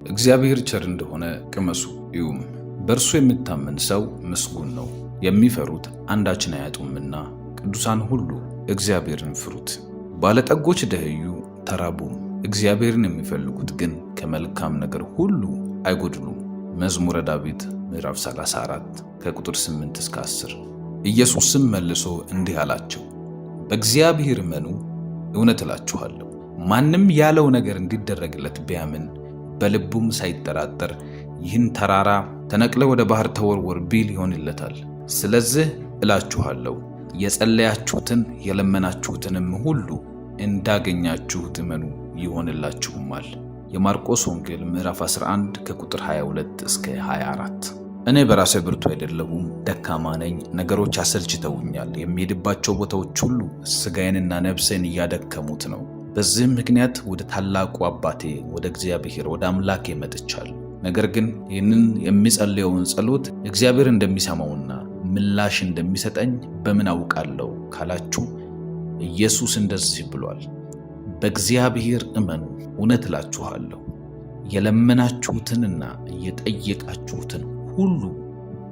እግዚአብሔር ቸር እንደሆነ ቅመሱ እዩም። በእርሱ የሚታመን ሰው ምስጉን ነው። የሚፈሩት አንዳችን አያጡምና ቅዱሳን ሁሉ እግዚአብሔርን ፍሩት። ባለጠጎች ደኸዩ ተራቡም፣ እግዚአብሔርን የሚፈልጉት ግን ከመልካም ነገር ሁሉ አይጎድሉም። መዝሙረ ዳዊት ምዕራፍ 34 ከቁጥር 8 እስከ 10። ኢየሱስም መልሶ እንዲህ አላቸው፣ በእግዚአብሔር እመኑ። እውነት እላችኋለሁ ማንም ያለው ነገር እንዲደረግለት ቢያምን በልቡም ሳይጠራጠር ይህን ተራራ ተነቅለ ወደ ባህር ተወርወር ቢል ይሆንለታል። ስለዚህ እላችኋለሁ የጸለያችሁትን የለመናችሁትንም ሁሉ እንዳገኛችሁት እመኑ ይሆንላችሁማል። የማርቆስ ወንጌል ምዕራፍ 11 ከቁጥር 22 እስከ 24። እኔ በራሴ ብርቱ አይደለሁም፣ ደካማ ነኝ። ነገሮች አሰልችተውኛል። የሚሄድባቸው ቦታዎች ሁሉ ሥጋዬንና ነፍሴን እያደከሙት ነው። በዚህም ምክንያት ወደ ታላቁ አባቴ ወደ እግዚአብሔር ወደ አምላኬ መጥቻለሁ። ነገር ግን ይህንን የሚጸልየውን ጸሎት እግዚአብሔር እንደሚሰማውና ምላሽ እንደሚሰጠኝ በምን አውቃለሁ ካላችሁ፣ ኢየሱስ እንደዚህ ብሏል፣ በእግዚአብሔር እመኑ። እውነት እላችኋለሁ የለመናችሁትንና የጠየቃችሁትን ሁሉ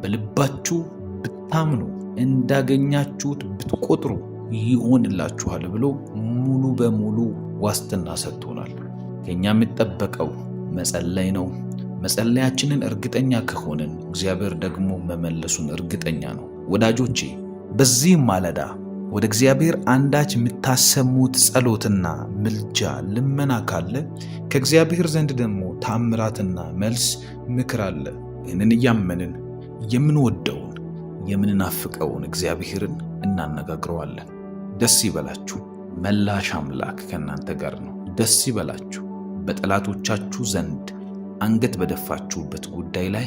በልባችሁ ብታምኑ እንዳገኛችሁት ብትቆጥሩ ይሆንላችኋል ብሎ ሙሉ በሙሉ ዋስትና ሰጥቶናል። ከኛ የሚጠበቀው መጸለይ ነው። መጸለያችንን እርግጠኛ ከሆንን እግዚአብሔር ደግሞ መመለሱን እርግጠኛ ነው። ወዳጆቼ በዚህ ማለዳ ወደ እግዚአብሔር አንዳች የምታሰሙት ጸሎትና ምልጃ ልመና ካለ ከእግዚአብሔር ዘንድ ደግሞ ታምራትና መልስ ምክር አለ። ይህንን እያመንን የምንወደውን የምንናፍቀውን እግዚአብሔርን እናነጋግረዋለን። ደስ ይበላችሁ፣ መላሽ አምላክ ከእናንተ ጋር ነው። ደስ ይበላችሁ፣ በጠላቶቻችሁ ዘንድ አንገት በደፋችሁበት ጉዳይ ላይ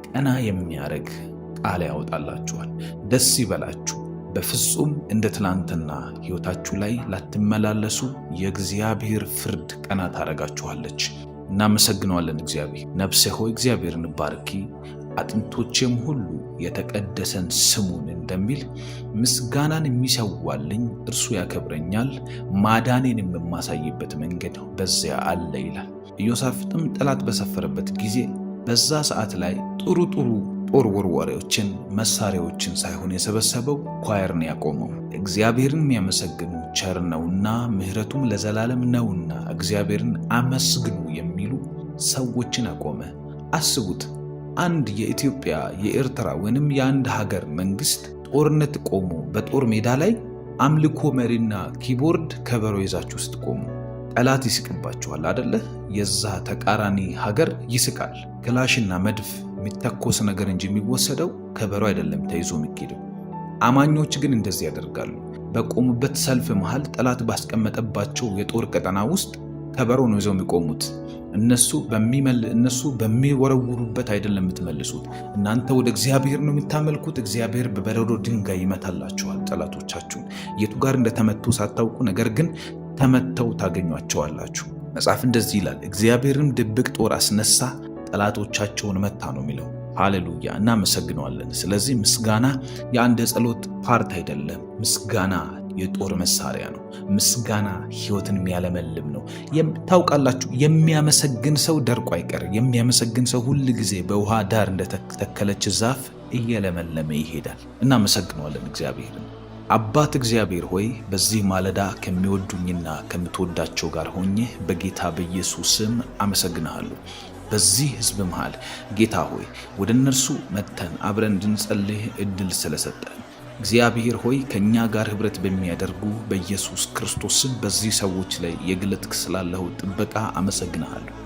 ቀና የሚያደርግ ቃል ያወጣላችኋል። ደስ ይበላችሁ፣ በፍጹም እንደ ትላንትና ሕይወታችሁ ላይ ላትመላለሱ የእግዚአብሔር ፍርድ ቀና ታደርጋችኋለች። እናመሰግነዋለን እግዚአብሔር። ነፍሴ ሆይ እግዚአብሔርን ባርኪ፣ አጥንቶቼም ሁሉ የተቀደሰን ስሙን እንደሚል ምስጋናን የሚሰዋልኝ እርሱ ያከብረኛል፣ ማዳኔን የማሳይበት መንገድ በዚያ አለ ይላል። ኢዮሳፍጥም ጠላት በሰፈረበት ጊዜ በዛ ሰዓት ላይ ጥሩ ጦር ወርዋሪዎችን መሳሪያዎችን ሳይሆን የሰበሰበው ኳየርን ያቆመው እግዚአብሔርን የሚያመሰግኑ ቸር ነውና ምሕረቱም ለዘላለም ነውና እግዚአብሔርን አመስግኑ የሚሉ ሰዎችን አቆመ። አስቡት፣ አንድ የኢትዮጵያ የኤርትራ ወይንም የአንድ ሀገር መንግስት ጦርነት ቆሞ በጦር ሜዳ ላይ አምልኮ መሪና ኪቦርድ ከበሮ ይዛችሁ ስትቆሙ ጠላት ይስቅባችኋል አደለ? የዛ ተቃራኒ ሀገር ይስቃል። ክላሽና መድፍ የሚተኮስ ነገር እንጂ የሚወሰደው ከበሮ አይደለም ተይዞ የሚኬደው። አማኞች ግን እንደዚህ ያደርጋሉ። በቆሙበት ሰልፍ መሃል ጠላት ባስቀመጠባቸው የጦር ቀጠና ውስጥ ከበሮ ነው ይዘው የሚቆሙት። እነሱ በሚወረውሩበት አይደለም የምትመልሱት። እናንተ ወደ እግዚአብሔር ነው የምታመልኩት። እግዚአብሔር በበረዶ ድንጋይ ይመታላችኋል ጠላቶቻችሁን። የቱ ጋር እንደተመቱ ሳታውቁ፣ ነገር ግን ተመተው ታገኟቸዋላችሁ። መጽሐፍ እንደዚህ ይላል፣ እግዚአብሔርም ድብቅ ጦር አስነሳ፣ ጠላቶቻቸውን መታ ነው የሚለው። ሃሌሉያ! እናመሰግነዋለን። ስለዚህ ምስጋና የአንድ የጸሎት ፓርት አይደለም። ምስጋና የጦር መሳሪያ ነው። ምስጋና ሕይወትን የሚያለመልም ነው። ታውቃላችሁ፣ የሚያመሰግን ሰው ደርቆ አይቀር። የሚያመሰግን ሰው ሁል ጊዜ በውሃ ዳር እንደተተከለች ዛፍ እየለመለመ ይሄዳል። እናመሰግነዋለን እግዚአብሔርን። አባት እግዚአብሔር ሆይ በዚህ ማለዳ ከሚወዱኝና ከምትወዳቸው ጋር ሆኜ በጌታ በኢየሱስ ስም አመሰግንሃለሁ። በዚህ ሕዝብ መሃል ጌታ ሆይ ወደ እነርሱ መተን አብረን እንድንጸልይ እድል ስለሰጠን እግዚአብሔር ሆይ ከኛ ጋር ህብረት በሚያደርጉ በኢየሱስ ክርስቶስ ስም በዚህ ሰዎች ላይ የግለጥክ ስላለው ጥበቃ አመሰግንሃለሁ።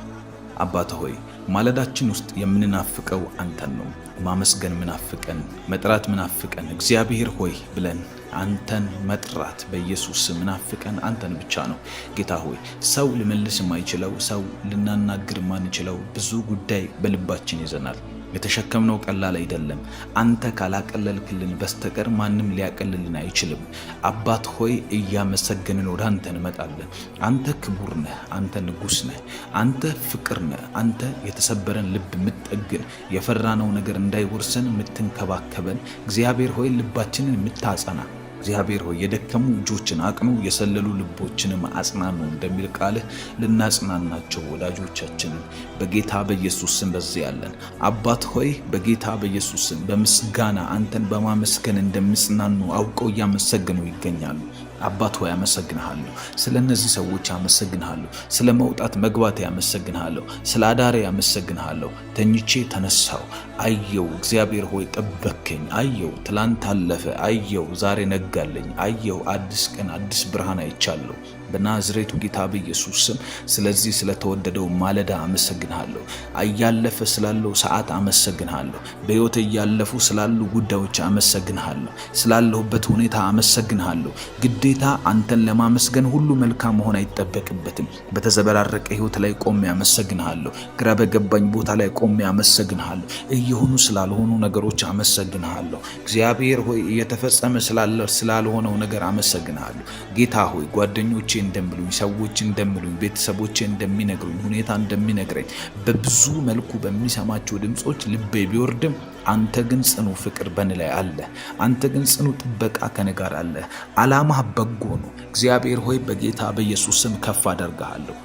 አባት ሆይ ማለዳችን ውስጥ የምንናፍቀው አንተን ነው። ማመስገን ምናፍቀን፣ መጥራት ምናፍቀን እግዚአብሔር ሆይ ብለን አንተን መጥራት በኢየሱስ ስም ምናፍቀን አንተን ብቻ ነው። ጌታ ሆይ ሰው ልመልስ የማይችለው ሰው ልናናግር የማንችለው ብዙ ጉዳይ በልባችን ይዘናል። የተሸከምነው ቀላል አይደለም። አንተ ካላቀለልክልን በስተቀር ማንም ሊያቀልልን አይችልም። አባት ሆይ እያመሰገንን ወደ አንተ እንመጣለን። አንተ ክቡር ነህ፣ አንተ ንጉሥ ነህ፣ አንተ ፍቅር ነህ፣ አንተ የተሰበረን ልብ የምትጠግን የፈራነው ነገር እንዳይወርሰን የምትንከባከበን እግዚአብሔር ሆይ ልባችንን የምታጸና እግዚአብሔር ሆይ የደከሙ እጆችን አቅኑ፣ የሰለሉ ልቦችንም አጽናኑ እንደሚል ቃልህ ልናጽናናቸው ወዳጆቻችንን በጌታ በኢየሱስ ስም በዚህ ያለን አባት ሆይ በጌታ በኢየሱስ ስም በምስጋና አንተን በማመስገን እንደሚጽናኑ አውቀው እያመሰገኑ ይገኛሉ። አባት ሆይ አመሰግንሃለሁ። ስለ እነዚህ ሰዎች አመሰግንሃለሁ። ስለ መውጣት መግባት አመሰግንሃለሁ። ስለ አዳሬ አመሰግንሃለሁ። ተኝቼ ተነሳው አየው። እግዚአብሔር ሆይ ጠበከኝ አየው። ትላንት አለፈ አየው። ዛሬ ነጋለኝ አየው። አዲስ ቀን አዲስ ብርሃን አይቻለሁ በናዝሬቱ ጌታ በኢየሱስ ስም። ስለዚህ ስለተወደደው ማለዳ አመሰግንሃለሁ። እያለፈ ስላለው ሰዓት አመሰግንሃለሁ። በሕይወት እያለፉ ስላሉ ጉዳዮች አመሰግንሃለሁ። ስላለሁበት ሁኔታ አመሰግንሃለሁ። ግዴታ አንተን ለማመስገን ሁሉ መልካም መሆን አይጠበቅበትም። በተዘበራረቀ ሕይወት ላይ ቆሜ አመሰግንሃለሁ። ግራ በገባኝ ቦታ ላይ ቆሜ አመሰግንሃለሁ። እየሆኑ ስላልሆኑ ነገሮች አመሰግንሃለሁ። እግዚአብሔር ሆይ እየተፈጸመ ስላልሆነው ነገር አመሰግንሃለሁ። ጌታ ሆይ ጓደኞቼ እንደሚሉኝ፣ ሰዎች እንደሚሉኝ፣ ቤተሰቦቼ እንደሚነግሩኝ፣ ሁኔታ እንደሚነግረኝ በብዙ መልኩ በሚሰማቸው ድምጾች ልቤ ቢወርድም አንተ ግን ጽኑ ፍቅር በእኔ ላይ አለ። አንተ ግን ጽኑ ጥበቃ ከእኔ ጋር አለ። ዓላማህ በጎ ነው። እግዚአብሔር ሆይ በጌታ በኢየሱስ ስም ከፍ አደርግሃለሁ።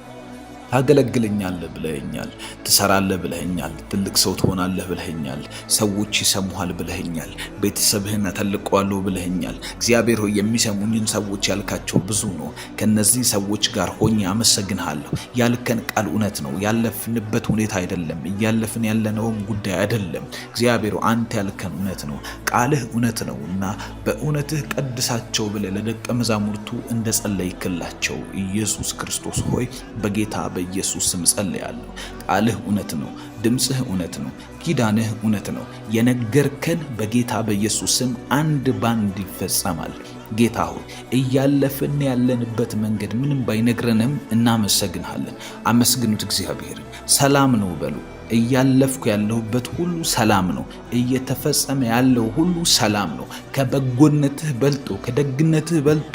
ታገለግለኛለህ ብለኸኛል። ትሰራለህ ብለኸኛል። ትልቅ ሰው ትሆናለህ ብለኸኛል። ሰዎች ይሰሙሃል ብለኸኛል። ቤተሰብህን እተልቀዋለሁ ብለኸኛል። እግዚአብሔር ሆይ የሚሰሙኝን ሰዎች ያልካቸው ብዙ ነው። ከነዚህ ሰዎች ጋር ሆኜ አመሰግንሃለሁ። ያልከን ቃል እውነት ነው። ያለፍንበት ሁኔታ አይደለም። እያለፍን ያለነውም ጉዳይ አይደለም። እግዚአብሔር አንተ ያልከን እውነት ነው። ቃልህ እውነት ነውና በእውነትህ ቀድሳቸው ብለህ ለደቀ መዛሙርቱ እንደጸለይክላቸው ኢየሱስ ክርስቶስ ሆይ በጌታ በኢየሱስ ስም ጸልያለሁ። ቃልህ እውነት ነው። ድምጽህ እውነት ነው። ኪዳንህ እውነት ነው። የነገርከን በጌታ በኢየሱስ ስም አንድ ባንድ ይፈጸማል። ጌታ ሆይ እያለፍን ያለንበት መንገድ ምንም ባይነግረንም እናመሰግንሃለን። አመስግኑት እግዚአብሔርን። ሰላም ነው በሉ። እያለፍኩ ያለሁበት ሁሉ ሰላም ነው። እየተፈጸመ ያለው ሁሉ ሰላም ነው። ከበጎነትህ በልጦ ከደግነትህ በልጦ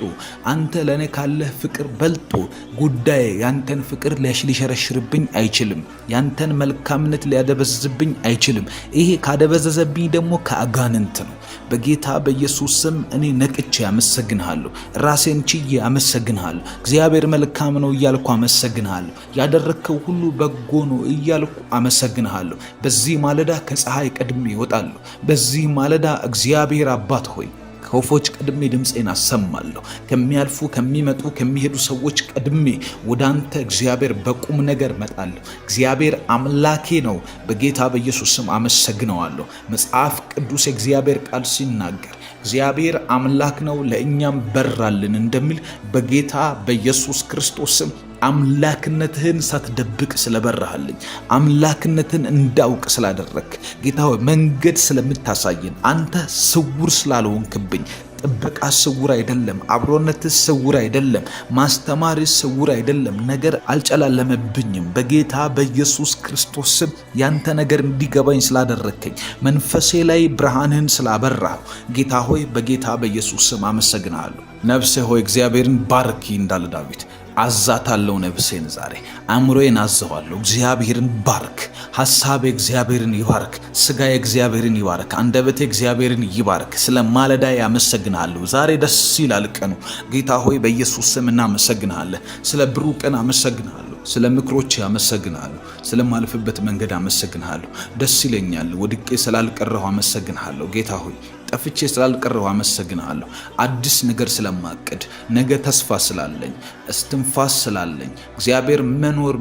አንተ ለኔ ካለህ ፍቅር በልጦ ጉዳይ ያንተን ፍቅር ሊሸረሽርብኝ አይችልም። ያንተን መልካምነት ሊያደበዝብኝ አይችልም። ይሄ ካደበዘዘብኝ ደግሞ ከአጋንንት ነው። በጌታ በኢየሱስ ስም እኔ ነቅቼ አመሰግንሃለሁ። ራሴን ችዬ አመሰግንሃለሁ። እግዚአብሔር መልካም ነው እያልኩ አመሰግንሃለሁ። ያደረግከው ሁሉ በጎ ነው እያልኩ አመሰግንሃለሁ። በዚህ ማለዳ ከፀሐይ ቀድሜ እወጣለሁ። በዚህ ማለዳ እግዚአብሔር አባት ሆይ ከወፎች ቀድሜ ድምፄን አሰማለሁ። ከሚያልፉ ከሚመጡ ከሚሄዱ ሰዎች ቀድሜ ወደ አንተ እግዚአብሔር በቁም ነገር መጣለሁ። እግዚአብሔር አምላኬ ነው። በጌታ በኢየሱስ ስም አመሰግነዋለሁ። መጽሐፍ ቅዱስ የእግዚአብሔር ቃል ሲናገር እግዚአብሔር አምላክ ነው ለእኛም በራልን እንደሚል በጌታ በኢየሱስ ክርስቶስ ስም አምላክነትህን ሳትደብቅ ስለበራህልኝ፣ አምላክነትን እንዳውቅ ስላደረክ ጌታ ሆይ መንገድ ስለምታሳየን፣ አንተ ስውር ስላልሆንክብኝ፣ ጥበቃ ስውር አይደለም፣ አብሮነትህ ስውር አይደለም፣ ማስተማርህ ስውር አይደለም፣ ነገር አልጨላለመብኝም። በጌታ በኢየሱስ ክርስቶስ ስም ያንተ ነገር እንዲገባኝ ስላደረከኝ፣ መንፈሴ ላይ ብርሃንህን ስላበራሁ ጌታ ሆይ በጌታ በኢየሱስ ስም አመሰግናለሁ። ነፍሴ ሆይ እግዚአብሔርን ባርኪ እንዳለ ዳዊት አዛታለሁ። ነፍሴን ዛሬ አእምሮዬን አዘዋለሁ። እግዚአብሔርን ባርክ። ሐሳቤ እግዚአብሔርን ይባርክ። ሥጋዬ እግዚአብሔርን ይባርክ። አንደበቴ እግዚአብሔርን ይባርክ። ስለ ማለዳ አመሰግናለሁ። ዛሬ ደስ ይላል ቀኑ። ጌታ ሆይ በኢየሱስ ስም እናመሰግናለን። ስለ ብሩህ ቀን አመሰግናለሁ። ስለ ምክሮች አመሰግናለሁ። ስለማልፍበት መንገድ አመሰግናለሁ። ደስ ይለኛል። ወድቄ ስላልቀረሁ አመሰግናለሁ። ጌታ ሆይ ጠፍቼ ስላልቀረሁ አመሰግናለሁ። አዲስ ነገር ስለማቅድ፣ ነገ ተስፋ ስላለኝ፣ እስትንፋስ ስላለኝ፣ እግዚአብሔር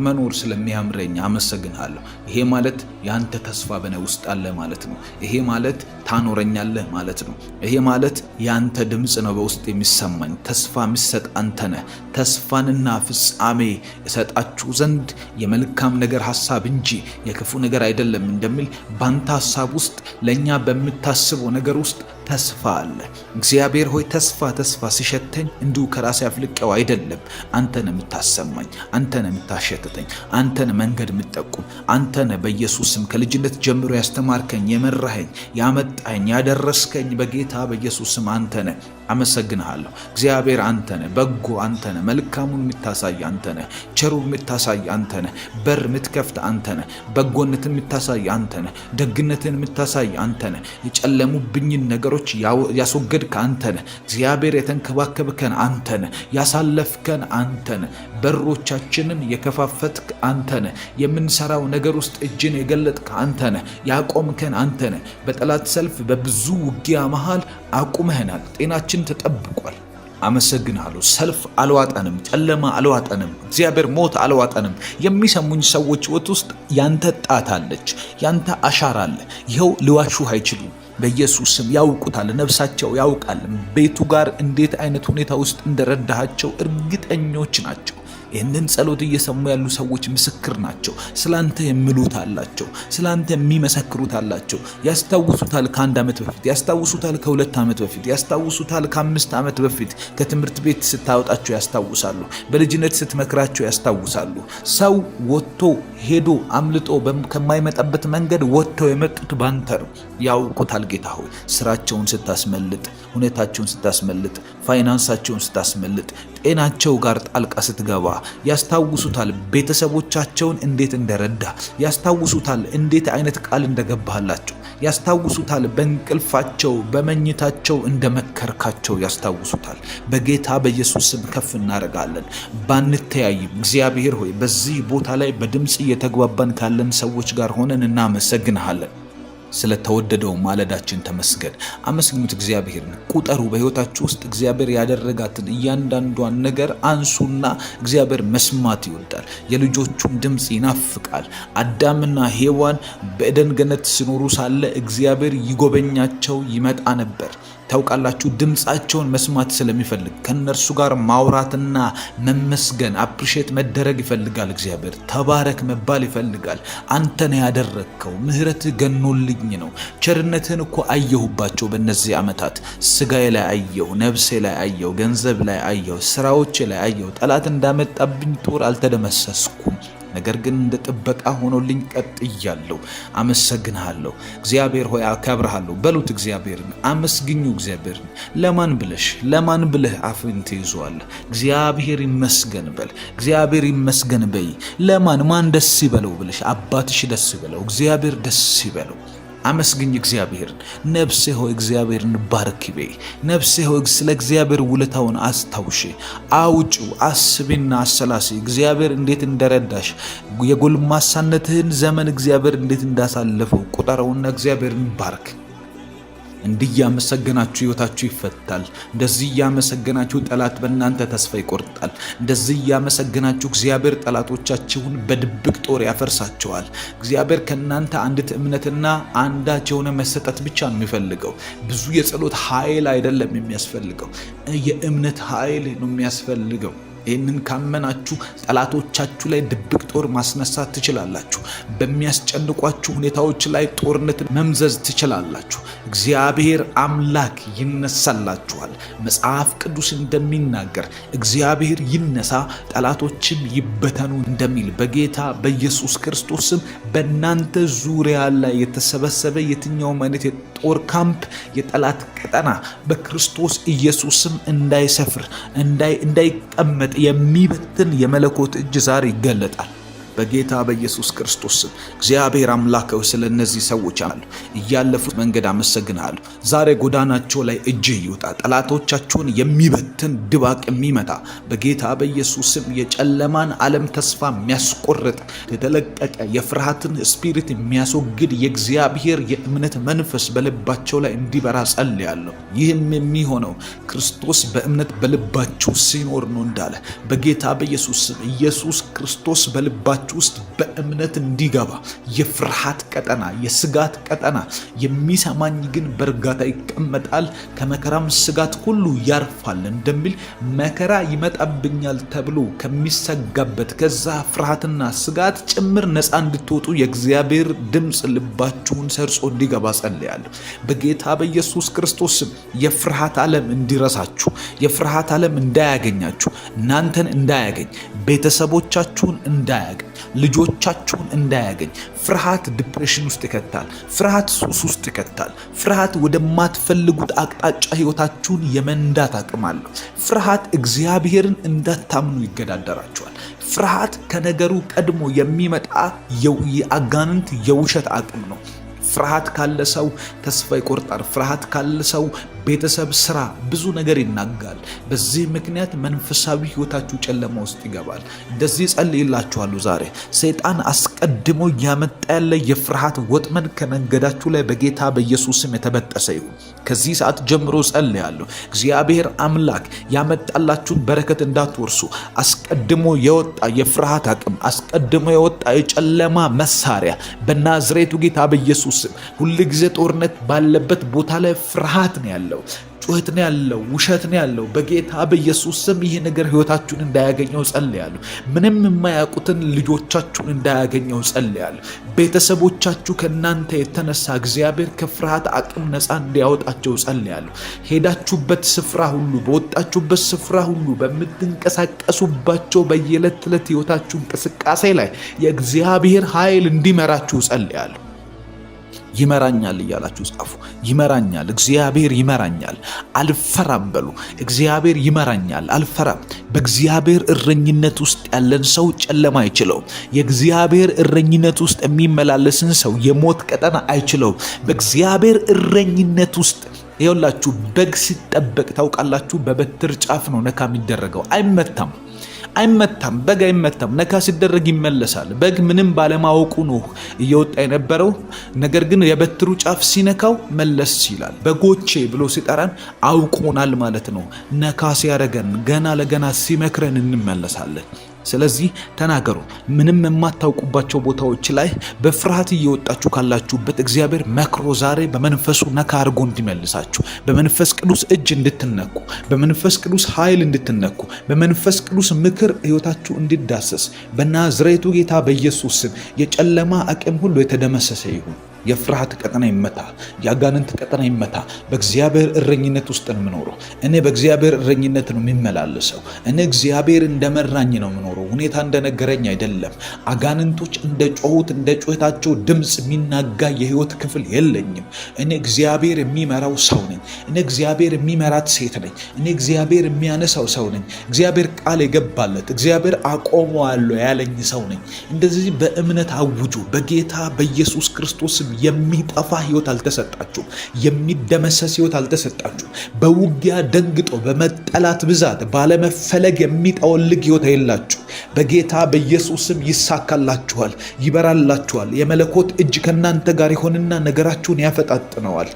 መኖር ስለሚያምረኝ አመሰግናለሁ። ይሄ ማለት ያንተ ተስፋ በኔ ውስጥ አለ ማለት ነው። ይሄ ማለት ታኖረኛለህ ማለት ነው። ይሄ ማለት ያንተ ድምጽ ነው በውስጥ የሚሰማኝ። ተስፋ የሚሰጥ አንተ ነህ። ተስፋንና ፍጻሜ እሰጣችሁ ዘንድ የመልካም ነገር ሐሳብ እንጂ የክፉ ነገር አይደለም እንደሚል ባንተ ሐሳብ ውስጥ ለኛ በምታስበው ነገር ውስጥ ተስፋ አለ። እግዚአብሔር ሆይ ተስፋ ሲሸተኝ እንዲሁ ከራሴ አፍልቀው አይደለም። አንተን የምታሰማኝ፣ አንተን የምታሸትተኝ፣ አንተን መንገድ የምትጠቁም፣ አንተን በኢየሱስም ከልጅነት ጀምሮ ያስተማርከኝ፣ የመራኸኝ፣ ያመጣኝ፣ ያደረስከኝ በጌታ በኢየሱስም አንተነ አመሰግንሃለሁ። እግዚአብሔር አንተነ በጎ አንተነ መልካሙን የምታሳይ አንተነ ቸሩን የምታሳይ አንተነ በር የምትከፍት አንተነ በጎነትን የምታሳይ አንተነ ደግነትን የምታሳይ አንተነ የጨለሙብኝን ነገሮች ነገሮች ያስወገድክ አንተ ነህ። እግዚአብሔር የተንከባከብከን አንተ ነህ። ያሳለፍከን አንተ ነህ። በሮቻችንን የከፋፈትክ አንተ ነህ። የምንሰራው ነገር ውስጥ እጅን የገለጥክ አንተ ነህ። ያቆምከን አንተ ነህ። በጠላት ሰልፍ በብዙ ውጊያ መሃል አቁመህናል። ጤናችን ተጠብቋል። አመሰግናለሁ። ሰልፍ አልዋጠንም፣ ጨለማ አልዋጠንም፣ እግዚአብሔር ሞት አልዋጠንም። የሚሰሙኝ ሰዎች ሕይወት ውስጥ ያንተ ጣት አለች፣ ያንተ አሻራ አለ። ይኸው ሊዋሹህ አይችሉም። በኢየሱስ ስም ያውቁታል፣ ነፍሳቸው ያውቃል። ቤቱ ጋር እንዴት አይነት ሁኔታ ውስጥ እንደረዳሃቸው እርግጠኞች ናቸው። ይህንን ጸሎት እየሰሙ ያሉ ሰዎች ምስክር ናቸው። ስላንተ የሚሉት አላቸው፣ ስላንተ የሚመሰክሩት አላቸው። ያስታውሱታል ከ1 ዓመት በፊት፣ ያስታውሱታል ከ2 ዓመት በፊት፣ ያስታውሱታል ከ5 ዓመት በፊት። ከትምህርት ቤት ስታወጣቸው ያስታውሳሉ። በልጅነት ስትመክራቸው ያስታውሳሉ። ሰው ወጥቶ ሄዶ አምልጦ ከማይመጣበት መንገድ ወጥተው የመጡት ባንተ ነው። ያውቁታል ጌታ ሆይ፣ ስራቸውን ስታስመልጥ፣ ሁኔታቸውን ስታስመልጥ፣ ፋይናንሳቸውን ስታስመልጥ፣ ጤናቸው ጋር ጣልቃ ስትገባ ያስታውሱታል። ቤተሰቦቻቸውን እንዴት እንደረዳ ያስታውሱታል። እንዴት አይነት ቃል እንደገባላቸው ያስታውሱታል። በእንቅልፋቸው በመኝታቸው እንደመከርካቸው ያስታውሱታል። በጌታ በኢየሱስ ስም ከፍ እናደርጋለን። ባንተያይም እግዚአብሔር ሆይ በዚህ ቦታ ላይ በድምጽ እየተግባባን ካለን ሰዎች ጋር ሆነን እናመሰግንሃለን። ስለተወደደው ማለዳችን ተመስገን። አመስግኑት እግዚአብሔርን። ቁጠሩ። በሕይወታችሁ ውስጥ እግዚአብሔር ያደረጋትን እያንዳንዷን ነገር አንሱና እግዚአብሔር መስማት ይወዳል። የልጆቹን ድምፅ ይናፍቃል። አዳምና ሔዋን በኤደን ገነት ሲኖሩ ሳለ እግዚአብሔር ይጎበኛቸው ይመጣ ነበር። ታውቃላችሁ፣ ድምፃቸውን መስማት ስለሚፈልግ ከነርሱ ጋር ማውራትና መመስገን አፕሪሼት መደረግ ይፈልጋል። እግዚአብሔር ተባረክ መባል ይፈልጋል። አንተ ነህ ያደረግከው፣ ምህረትህ ገኖልኝ ነው። ቸርነትህን እኮ አየሁባቸው በእነዚህ ዓመታት። ስጋዬ ላይ አየሁ፣ ነፍሴ ላይ አየሁ፣ ገንዘብ ላይ አየሁ፣ ስራዎቼ ላይ አየሁ። ጠላት እንዳመጣብኝ ጦር አልተደመሰስኩም፣ ነገር ግን እንደ ጥበቃ ሆኖልኝ ቀጥያለሁ። አመሰግንሃለሁ እግዚአብሔር ሆይ፣ አከብርሃለሁ። በሉት እግዚአብሔርን አመስግኙ። እግዚአብሔርን ለማን ብለህ አፍን ትይዘዋለህ? እግዚአብሔር ይመስገን በል። እግዚአብሔር ይመስገን በይ። ማን ደስ ይበለው ብለሽ፣ አባትሽ ደስ ይበለው፣ እግዚአብሔር ደስ ይበለው። አመስግኝ እግዚአብሔርን። ነፍሴ ሆይ እግዚአብሔርን ባርኪ በይ። ነፍሴ ሆይ ስለ እግዚአብሔር ውለታውን አስታውሺ። አውጪው፣ አስቢና አሰላሲ። እግዚአብሔር እንዴት እንደረዳሽ፣ የጎልማሳነትህን ዘመን እግዚአብሔር እንዴት እንዳሳለፈው ቁጠረውና እግዚአብሔርን ባርክ። እንዲህ ያመሰገናችሁ ሕይወታችሁ ይፈታል። እንደዚህ ያመሰገናችሁ ጠላት በእናንተ ተስፋ ይቆርጣል። እንደዚህ ያመሰገናችሁ እግዚአብሔር ጠላቶቻችሁን በድብቅ ጦር ያፈርሳቸዋል። እግዚአብሔር ከእናንተ አንዲት እምነትና አንዳች የሆነ መሰጠት ብቻ ነው የሚፈልገው። ብዙ የጸሎት ኃይል አይደለም የሚያስፈልገው፣ የእምነት ኃይል ነው የሚያስፈልገው። ይህንን ካመናችሁ ጠላቶቻችሁ ላይ ድብቅ ጦር ማስነሳት ትችላላችሁ። በሚያስጨንቋችሁ ሁኔታዎች ላይ ጦርነትን መምዘዝ ትችላላችሁ። እግዚአብሔር አምላክ ይነሳላችኋል። መጽሐፍ ቅዱስ እንደሚናገር እግዚአብሔር ይነሳ ጠላቶችም ይበተኑ እንደሚል በጌታ በኢየሱስ ክርስቶስ ስም በእናንተ ዙሪያ ላይ የተሰበሰበ የትኛውም አይነት የጦር ካምፕ፣ የጠላት ቀጠና በክርስቶስ ኢየሱስ ስም እንዳይሰፍር እንዳይቀመጥ የሚበትን የመለኮት እጅ ዛሬ ይገለጣል። በጌታ በኢየሱስ ክርስቶስ ስም እግዚአብሔር አምላከው ስለ እነዚህ ሰዎች አሉ እያለፉት መንገድ አመሰግናለሁ። ዛሬ ጎዳናቸው ላይ እጅህ ይውጣ። ጠላቶቻቸውን የሚበትን ድባቅ የሚመታ በጌታ በኢየሱስ ስም የጨለማን ዓለም ተስፋ የሚያስቆርጥ የተለቀቀ የፍርሃትን ስፒሪት የሚያስወግድ የእግዚአብሔር የእምነት መንፈስ በልባቸው ላይ እንዲበራ ጸልያለሁ። ይህም የሚሆነው ክርስቶስ በእምነት በልባችሁ ሲኖር ነው እንዳለ በጌታ በኢየሱስ ስም ኢየሱስ ክርስቶስ በልባችሁ ውስጥ በእምነት እንዲገባ የፍርሃት ቀጠና፣ የስጋት ቀጠና የሚሰማኝ ግን በእርጋታ ይቀመጣል ከመከራም ስጋት ሁሉ ያርፋል እንደሚል መከራ ይመጣብኛል ተብሎ ከሚሰጋበት ከዛ ፍርሃትና ስጋት ጭምር ነፃ እንድትወጡ የእግዚአብሔር ድምፅ ልባችሁን ሰርጾ እንዲገባ ጸልያለሁ። በጌታ በኢየሱስ ክርስቶስ ስም የፍርሃት ዓለም እንዲረሳችሁ፣ የፍርሃት ዓለም እንዳያገኛችሁ፣ እናንተን እንዳያገኝ፣ ቤተሰቦቻችሁን እንዳያገኝ፣ ልጆቻችሁን እንዳያገኝ። ፍርሃት ዲፕሬሽን ውስጥ ይከታል። ፍርሃት ሱስ ውስጥ ይከታል። ፍርሃት ወደማትፈልጉት አቅጣጫ ህይወታችሁን የመንዳት አቅም አለው። ፍርሃት እግዚአብሔርን እንዳታምኑ ይገዳደራችኋል። ፍርሃት ከነገሩ ቀድሞ የሚመጣ የአጋንንት የውሸት አቅም ነው። ፍርሃት ካለ ሰው ተስፋ ይቆርጣል። ፍርሃት ካለ ሰው ቤተሰብ፣ ስራ፣ ብዙ ነገር ይናጋል። በዚህ ምክንያት መንፈሳዊ ህይወታችሁ ጨለማ ውስጥ ይገባል። እንደዚህ ጸልይላችኋለሁ ዛሬ ሰይጣን አስቀድሞ ያመጣ ያለ የፍርሃት ወጥመድ ከመንገዳችሁ ላይ በጌታ በኢየሱስ ስም የተበጠሰ ይሁን። ከዚህ ሰዓት ጀምሮ ጸልያለሁ። እግዚአብሔር አምላክ ያመጣላችሁን በረከት እንዳትወርሱ አስቀድሞ የወጣ የፍርሃት አቅም፣ አስቀድሞ የወጣ የጨለማ መሳሪያ በናዝሬቱ ጌታ በኢየሱስ ስም ሁልጊዜ ጦርነት ባለበት ቦታ ላይ ፍርሃት ነው ያለው፣ ጩኸት ነው ያለው፣ ውሸት ነው ያለው። በጌታ በኢየሱስ ስም ይህ ነገር ህይወታችሁን እንዳያገኘው ጸልያለሁ። ምንም የማያውቁትን ልጆቻችሁን እንዳያገኘው ጸልያለሁ። ቤተሰቦቻችሁ ከእናንተ የተነሳ እግዚአብሔር ከፍርሃት አቅም ነፃ እንዲያወጣቸው ጸልያለሁ። ሄዳችሁበት ስፍራ ሁሉ፣ በወጣችሁበት ስፍራ ሁሉ፣ በምትንቀሳቀሱባቸው በየዕለት ተዕለት ህይወታችሁ እንቅስቃሴ ላይ የእግዚአብሔር ኃይል እንዲመራችሁ ጸልያለሁ። ይመራኛል እያላችሁ ጻፉ። ይመራኛል፣ እግዚአብሔር ይመራኛል፣ አልፈራም በሉ። እግዚአብሔር ይመራኛል፣ አልፈራም። በእግዚአብሔር እረኝነት ውስጥ ያለን ሰው ጨለማ አይችለውም። የእግዚአብሔር እረኝነት ውስጥ የሚመላለስን ሰው የሞት ቀጠና አይችለውም። በእግዚአብሔር እረኝነት ውስጥ ይኸውላችሁ፣ በግ ሲጠበቅ ታውቃላችሁ፣ በበትር ጫፍ ነው ነካ የሚደረገው። አይመታም። በግ አይመታም። ነካ ሲደረግ ይመለሳል። በግ ምንም ባለማወቁ ነው እየወጣ የነበረው። ነገር ግን የበትሩ ጫፍ ሲነካው መለስ ይላል። በጎቼ ብሎ ሲጠራን አውቆናል ማለት ነው። ነካ ሲያደርገን ገና ለገና ሲመክረን እንመለሳለን። ስለዚህ ተናገሩ። ምንም የማታውቁባቸው ቦታዎች ላይ በፍርሃት እየወጣችሁ ካላችሁበት እግዚአብሔር መክሮ ዛሬ በመንፈሱ ነካ አድርጎ እንዲመልሳችሁ፣ በመንፈስ ቅዱስ እጅ እንድትነኩ፣ በመንፈስ ቅዱስ ኃይል እንድትነኩ፣ በመንፈስ ቅዱስ ምክር ህይወታችሁ እንዲዳሰስ በናዝሬቱ ጌታ በኢየሱስ ስም የጨለማ አቅም ሁሉ የተደመሰሰ ይሁን። የፍርሃት ቀጠና ይመታ፣ የአጋንንት ቀጠና ይመታ። በእግዚአብሔር እረኝነት ውስጥ ነው የምኖረው። እኔ በእግዚአብሔር እረኝነት ነው የሚመላለሰው። እኔ እግዚአብሔር እንደመራኝ ነው የምኖረው። ሁኔታ እንደነገረኝ አይደለም። አጋንንቶች እንደ ጮሁት እንደ ጩኸታቸው ድምፅ የሚናጋ የህይወት ክፍል የለኝም። እኔ እግዚአብሔር የሚመራው ሰው ነኝ። እኔ እግዚአብሔር የሚመራት ሴት ነኝ። እኔ እግዚአብሔር የሚያነሳው ሰው ነኝ። እግዚአብሔር ቃል የገባለት፣ እግዚአብሔር አቆመዋለሁ ያለኝ ሰው ነኝ። እንደዚህ በእምነት አውጁ። በጌታ በኢየሱስ ክርስቶስ የሚጠፋ ህይወት አልተሰጣችሁም። የሚደመሰስ ህይወት አልተሰጣችሁም። በውጊያ ደንግጦ በመጠላት ብዛት ባለመፈለግ የሚጠወልግ ህይወት የላችሁ። በጌታ በኢየሱስም ይሳካላችኋል፣ ይበራላችኋል። የመለኮት እጅ ከእናንተ ጋር ይሆንና ነገራችሁን ያፈጣጥነዋል።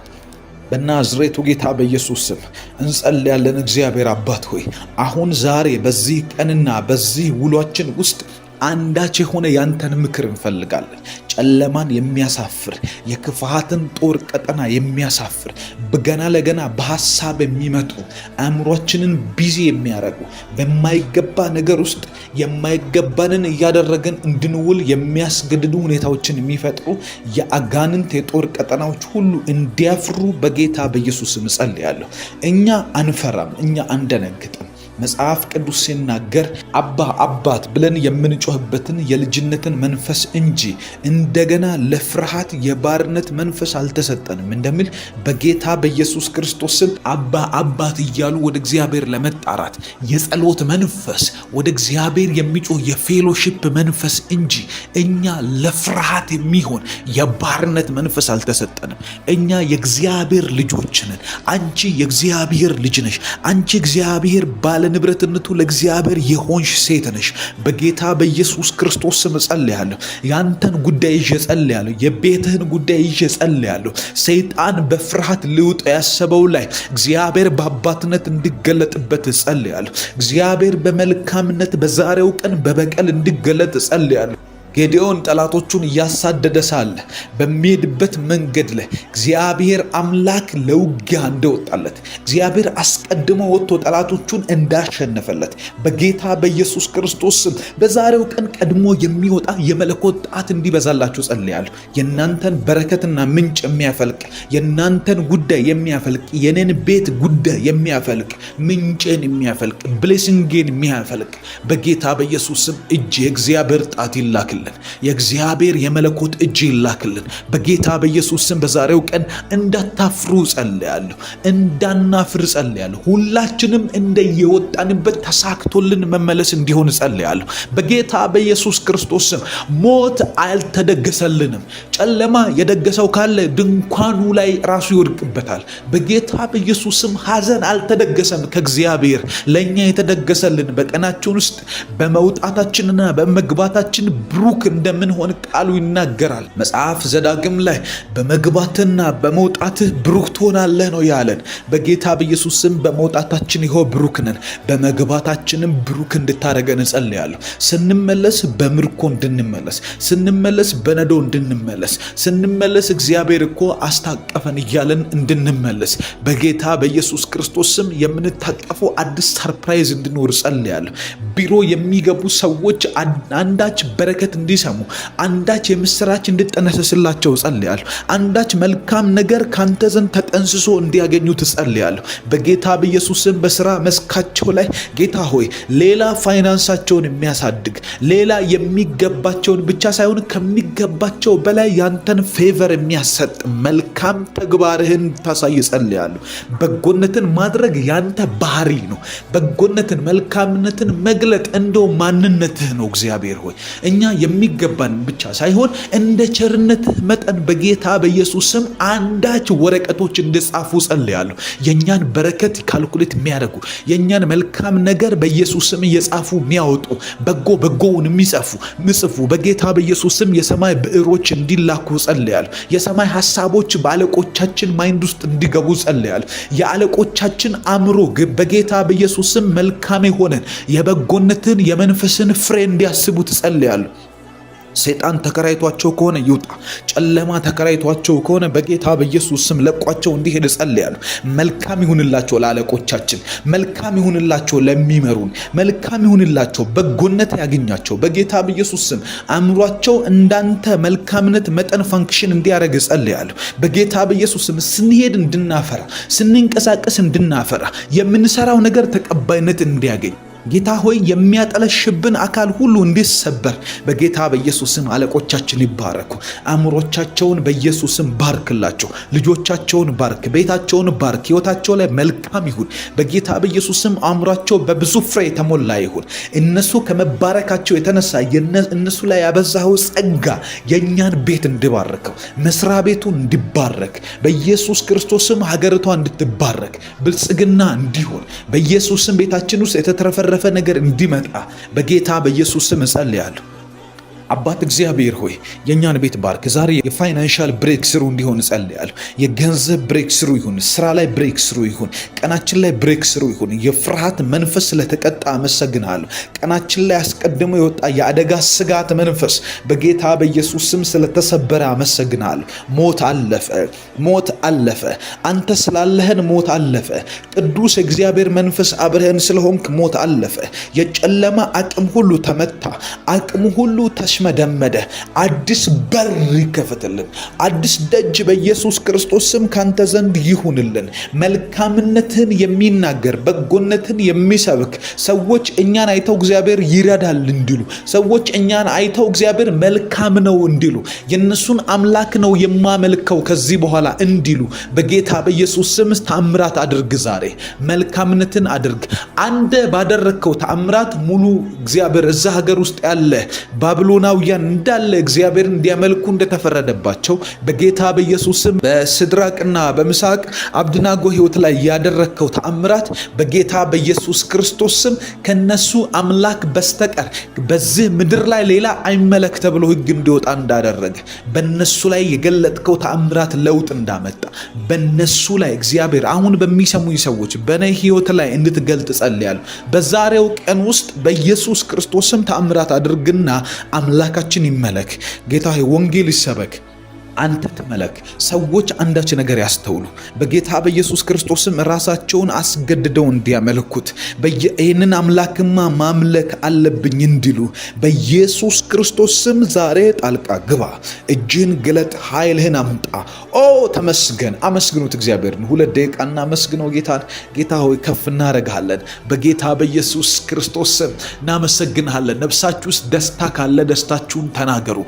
በናዝሬቱ ጌታ በኢየሱስ ስም እንጸልያለን። እግዚአብሔር አባት ሆይ አሁን ዛሬ በዚህ ቀንና በዚህ ውሏችን ውስጥ አንዳች የሆነ ያንተን ምክር እንፈልጋለን። ጨለማን የሚያሳፍር የክፋትን ጦር ቀጠና የሚያሳፍር በገና ለገና በሐሳብ የሚመጡ አእምሮአችንን ቢዚ የሚያደርጉ በማይገባ ነገር ውስጥ የማይገባንን እያደረገን እንድንውል የሚያስገድዱ ሁኔታዎችን የሚፈጥሩ የአጋንንት የጦር ቀጠናዎች ሁሉ እንዲያፍሩ በጌታ በኢየሱስ ስም ጸልያለሁ። እኛ አንፈራም፣ እኛ አንደነግጥም። መጽሐፍ ቅዱስ ሲናገር አባት ብለን የምንጮህበትን የልጅነትን መንፈስ እንጂ እንደገና ለፍርሃት የባርነት መንፈስ አልተሰጠንም እንደሚል በጌታ በኢየሱስ ክርስቶስ ስም አባት እያሉ ወደ እግዚአብሔር ለመጣራት የጸሎት መንፈስ፣ ወደ እግዚአብሔር የሚጮህ የፌሎሺፕ መንፈስ እንጂ እኛ ለፍርሃት የሚሆን የባርነት መንፈስ አልተሰጠንም። እኛ የእግዚአብሔር ልጆች ነን። አንቺ የእግዚአብሔር ልጅ ነሽ። አንቺ እግዚአብሔር ባለ ንብረትነቱ ለእግዚአብሔር የሆንሽ ሴት ነሽ። በጌታ በኢየሱስ ክርስቶስ ስም ጸልያለሁ። ያንተን ጉዳይ ይዤ ጸልያለሁ። የቤትህን ጉዳይ ይዤ ጸልያለሁ። ሰይጣን በፍርሃት ሊውጥ ያሰበው ላይ እግዚአብሔር በአባትነት እንዲገለጥበት ጸልያለሁ። እግዚአብሔር በመልካምነት በዛሬው ቀን በበቀል እንዲገለጥ ጸልያለሁ። ጌዲዮን ጠላቶቹን እያሳደደ ሳለ በሚሄድበት መንገድ ላይ እግዚአብሔር አምላክ ለውጊያ እንደወጣለት፣ እግዚአብሔር አስቀድሞ ወጥቶ ጠላቶቹን እንዳሸነፈለት በጌታ በኢየሱስ ክርስቶስ ስም በዛሬው ቀን ቀድሞ የሚወጣ የመለኮት ጣት እንዲበዛላችሁ ጸልያለሁ። የእናንተን በረከትና ምንጭ የሚያፈልቅ፣ የእናንተን ጉዳይ የሚያፈልቅ፣ የኔን ቤት ጉዳይ የሚያፈልቅ፣ ምንጭን የሚያፈልቅ፣ ብሌሲንጌን የሚያፈልቅ በጌታ በኢየሱስ ስም እጅ የእግዚአብሔር ጣት ይላክል። ይላክልን። የእግዚአብሔር የመለኮት እጅ ይላክልን። በጌታ በኢየሱስ ስም በዛሬው ቀን እንዳታፍሩ ጸልያለሁ፣ እንዳናፍር ጸልያለሁ። ሁላችንም እንደየወጣንበት ተሳክቶልን መመለስ እንዲሆን ጸልያለሁ። በጌታ በኢየሱስ ክርስቶስ ስም ሞት አልተደገሰልንም። ጨለማ የደገሰው ካለ ድንኳኑ ላይ ራሱ ይወድቅበታል። በጌታ በኢየሱስ ስም ሐዘን አልተደገሰም ከእግዚአብሔር። ለእኛ የተደገሰልን በቀናችን ውስጥ በመውጣታችንና በመግባታችን ብሩክ እንደምንሆን ቃሉ ይናገራል። መጽሐፍ ዘዳግም ላይ በመግባትና በመውጣትህ ብሩክ ትሆናለህ ነው ያለን። በጌታ በኢየሱስ ስም በመውጣታችን ይኸው ብሩክ ነን፣ በመግባታችንም ብሩክ እንድታደርገን እጸልያለሁ። ስንመለስ በምርኮ እንድንመለስ፣ ስንመለስ በነዶ እንድንመለስ፣ ስንመለስ እግዚአብሔር እኮ አስታቀፈን እያለን እንድንመለስ በጌታ በኢየሱስ ክርስቶስ ስም የምንታቀፈው አዲስ ሰርፕራይዝ እንድኖር ጸልያለሁ። ቢሮ የሚገቡ ሰዎች አንዳች በረከት እንዲሰሙ፣ አንዳች የምስራች እንድጠነሰስላቸው ጸልያለሁ። አንዳች መልካም ነገር ካንተ ዘንድ ተጠንስሶ እንዲያገኙ ትጸልያለሁ። በጌታ በኢየሱስ ስም በስራ መስካቸው ላይ ጌታ ሆይ ሌላ ፋይናንሳቸውን የሚያሳድግ ሌላ የሚገባቸውን ብቻ ሳይሆን ከሚገባቸው በላይ ያንተን ፌቨር የሚያሰጥ መልካም ተግባርህን ታሳይ ጸልያለሁ። በጎነትን ማድረግ ያንተ ባህሪ ነው። በጎነትን መልካምነትን መግለጥ እንደው ማንነትህ ነው። እግዚአብሔር ሆይ እኛ የሚገባን ብቻ ሳይሆን እንደ ቸርነትህ መጠን በጌታ በኢየሱስ ስም አንዳች ወረቀቶች እንዲጻፉ ጸልያለሁ። የኛን በረከት ካልኩሌት የሚያደርጉ የኛን መልካም ነገር በኢየሱስ ስም እየጻፉ የሚያወጡ በጎውን የሚጽፉ በጌታ በኢየሱስ ስም የሰማይ ብዕሮች እንዲላኩ ጸልያለሁ። የሰማይ ሐሳቦች በአለቆቻችን ማይንድ ውስጥ እንዲገቡ ጸልያለሁ። የአለቆቻችን አእምሮ በጌታ በኢየሱስ ስም መልካም የሆነን የበጎነትን የመንፈስን ፍሬ እንዲያስቡ ጸልያለሁ። ሰይጣን ተከራይቷቸው ከሆነ ይውጣ። ጨለማ ተከራይቷቸው ከሆነ በጌታ በኢየሱስ ስም ለቋቸው እንዲሄድ ጸልያለሁ። መልካም ይሁንላቸው ለአለቆቻችን፣ መልካም ይሁንላቸው ለሚመሩን፣ መልካም ይሁንላቸው፣ በጎነት ያገኛቸው በጌታ በኢየሱስ ስም። አእምሯቸው እንዳንተ መልካምነት መጠን ፋንክሽን እንዲያደርግ ጸልያለሁ። በጌታ በኢየሱስ ስም ስንሄድ እንድናፈራ፣ ስንንቀሳቀስ እንድናፈራ፣ የምንሰራው ነገር ተቀባይነት እንዲያገኝ ጌታ ሆይ የሚያጠለሽብን አካል ሁሉ እንዲሰበር በጌታ በኢየሱስ ስም አለቆቻችን ይባረኩ። አእምሮቻቸውን በኢየሱስ ስም ባርክላቸው። ልጆቻቸውን ባርክ፣ ቤታቸውን ባርክ። ሕይወታቸው ላይ መልካም ይሁን በጌታ በኢየሱስ ስም። አእምሯቸው በብዙ ፍሬ የተሞላ ይሁን። እነሱ ከመባረካቸው የተነሳ እነሱ ላይ ያበዛኸው ጸጋ የእኛን ቤት እንዲባርከው፣ መስሪያ ቤቱ እንዲባረክ በኢየሱስ ክርስቶስ ስም። ሀገሪቷ እንድትባረክ፣ ብልጽግና እንዲሆን በኢየሱስ ስም። ቤታችን ውስጥ የተትረፈረፈ ነገር እንዲመጣ በጌታ በኢየሱስ ስም እጸልያለሁ። አባት እግዚአብሔር ሆይ የኛን ቤት ባርክ። ዛሬ የፋይናንሻል ብሬክ ስሩ እንዲሆን ጸልያለሁ። የገንዘብ ብሬክ ስሩ ይሁን፣ ስራ ላይ ብሬክ ስሩ ይሁን፣ ቀናችን ላይ ብሬክ ስሩ ይሁን። የፍርሃት መንፈስ ስለተቀጣ አመሰግናለሁ። ቀናችን ላይ አስቀድሞ የወጣ የአደጋ ስጋት መንፈስ በጌታ በኢየሱስ ስም ስለተሰበረ አመሰግናለሁ። ሞት አለፈ፣ ሞት አለፈ። አንተ ስላለህን ሞት አለፈ። ቅዱስ እግዚአብሔር መንፈስ አብረህን ስለሆንክ ሞት አለፈ። የጨለማ አቅም ሁሉ ተመታ፣ አቅሙ ሁሉ መደመደ። አዲስ በር ይከፈትልን፣ አዲስ ደጅ በኢየሱስ ክርስቶስ ስም ካንተ ዘንድ ይሁንልን። መልካምነትን የሚናገር በጎነትን የሚሰብክ ሰዎች እኛን አይተው እግዚአብሔር ይረዳል እንዲሉ፣ ሰዎች እኛን አይተው እግዚአብሔር መልካም ነው እንዲሉ፣ የነሱን አምላክ ነው የማመልከው ከዚህ በኋላ እንዲሉ በጌታ በኢየሱስ ስም ተአምራት አድርግ። ዛሬ መልካምነትን አድርግ። አንተ ባደረግከው ተአምራት ሙሉ እግዚአብሔር እዛ ሀገር ውስጥ ያለ ባቢሎናውያን እንዳለ እግዚአብሔር እንዲያመልኩ እንደተፈረደባቸው በጌታ በኢየሱስ ስም በሲድራቅና በሚሳቅ አብደናጎ ሕይወት ላይ ያደረግከው ተአምራት በጌታ በኢየሱስ ክርስቶስ ስም ከነሱ አምላክ በስተቀር በዚህ ምድር ላይ ሌላ አይመለክ ተብሎ ሕግ እንዲወጣ እንዳደረገ በነሱ ላይ የገለጥከው ተአምራት ለውጥ እንዳመጣ በነሱ ላይ እግዚአብሔር አሁን በሚሰሙኝ ሰዎች በኔ ሕይወት ላይ እንድትገልጥ ጸልያለሁ። በዛሬው ቀን ውስጥ በኢየሱስ ክርስቶስ ስም ተአምራት አድርግና አምላካችን ይመለክ። ጌታ ሆይ ወንጌል ይሰበክ፣ አንተ ተመለክ። ሰዎች አንዳች ነገር ያስተውሉ። በጌታ በኢየሱስ ክርስቶስም ራሳቸውን አስገድደው እንዲያመልኩት ይህንን አምላክማ ማምለክ አለብኝ እንዲሉ በኢየሱስ ክርስቶስ ስም ዛሬ ጣልቃ ግባ። እጅህን ግለጥ፣ ኃይልህን አምጣ። ኦ ተመስገን። አመስግኑት እግዚአብሔርን። 2 ደቂቃ እናመስግነው ጌታን። ጌታ ሆይ ከፍ እናደርግሃለን። በጌታ በኢየሱስ ክርስቶስ ስም እናመሰግንሃለን። ነፍሳችሁ ውስጥ ደስታ ካለ ደስታችሁን ተናገሩ።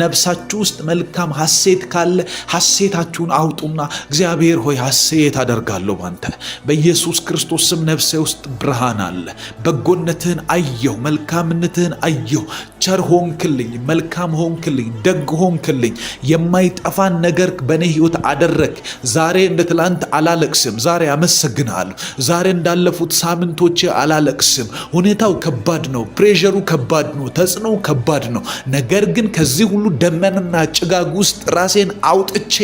ነፍሳችሁ ውስጥ መልካም ሐሴት ካለ ሐሴታችሁን አውጡና እግዚአብሔር ሆይ ሐሴት አደርጋለሁ ባንተ በኢየሱስ ክርስቶስ ስም። ነፍሴ ውስጥ ብርሃን አለ። በጎነትህን አየሁ፣ መልካምነትህን አየሁ። ቸር ሆንክልኝ፣ መልካም ሆንክልኝ፣ ደግ ሆንክልኝ። የማይጠፋን ነገር በእኔ ሕይወት አደረግ። ዛሬ እንደ ትላንት አላለቅስም። ዛሬ አመሰግንሃለሁ። ዛሬ እንዳለፉት ሳምንቶቼ አላለቅስም። ሁኔታው ከባድ ነው፣ ፕሬሸሩ ከባድ ነው፣ ተጽዕኖው ከባድ ነው። ነገር ግን ከዚህ ሁሉ ደመናና ጭጋግ ውስጥ ራሴን አውጥቼ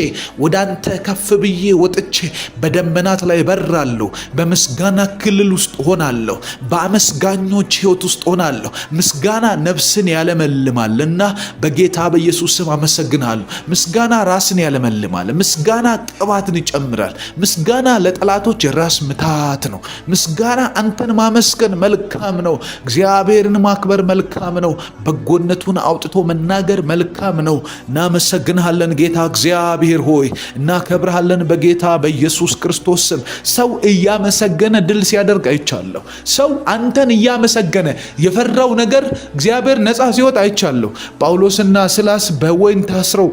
ወደ አንተ ከፍ ብዬ ወጥቼ በደመናት ላይ በራለሁ። በምስጋና ክልል ውስጥ ሆናለሁ። በአመስጋኞች ሕይወት ውስጥ ሆናለሁ። ምስጋና ነፍስን ያለመልማልና በጌታ በኢየሱስ ስም አመሰግናለሁ። ምስጋና ራስን ያለመልማል። ምስጋና ቅባትን ይጨምራል። ምስጋና ለጠላቶች ራስ ምታት ነው። ምስጋና አንተን ማመስገን መልካም ነው። እግዚአብሔርን ማክበር መልካም ነው። በጎነቱን አውጥቶ መናገር መልካም ነው። እናመሰግንሃለን ጌታ እግዚአብሔር ሆይ እናከብርሃለን በጌታ በኢየሱስ ክርስቶስ ስም። ሰው እያመሰገነ ድል ሲያደርግ አይቻለሁ። ሰው አንተን እያመሰገነ የፈራው ነገር እግዚአብሔር ነፃ ሲወጣ አይቻለሁ። ጳውሎስና ሲላስ በወይን ታስረው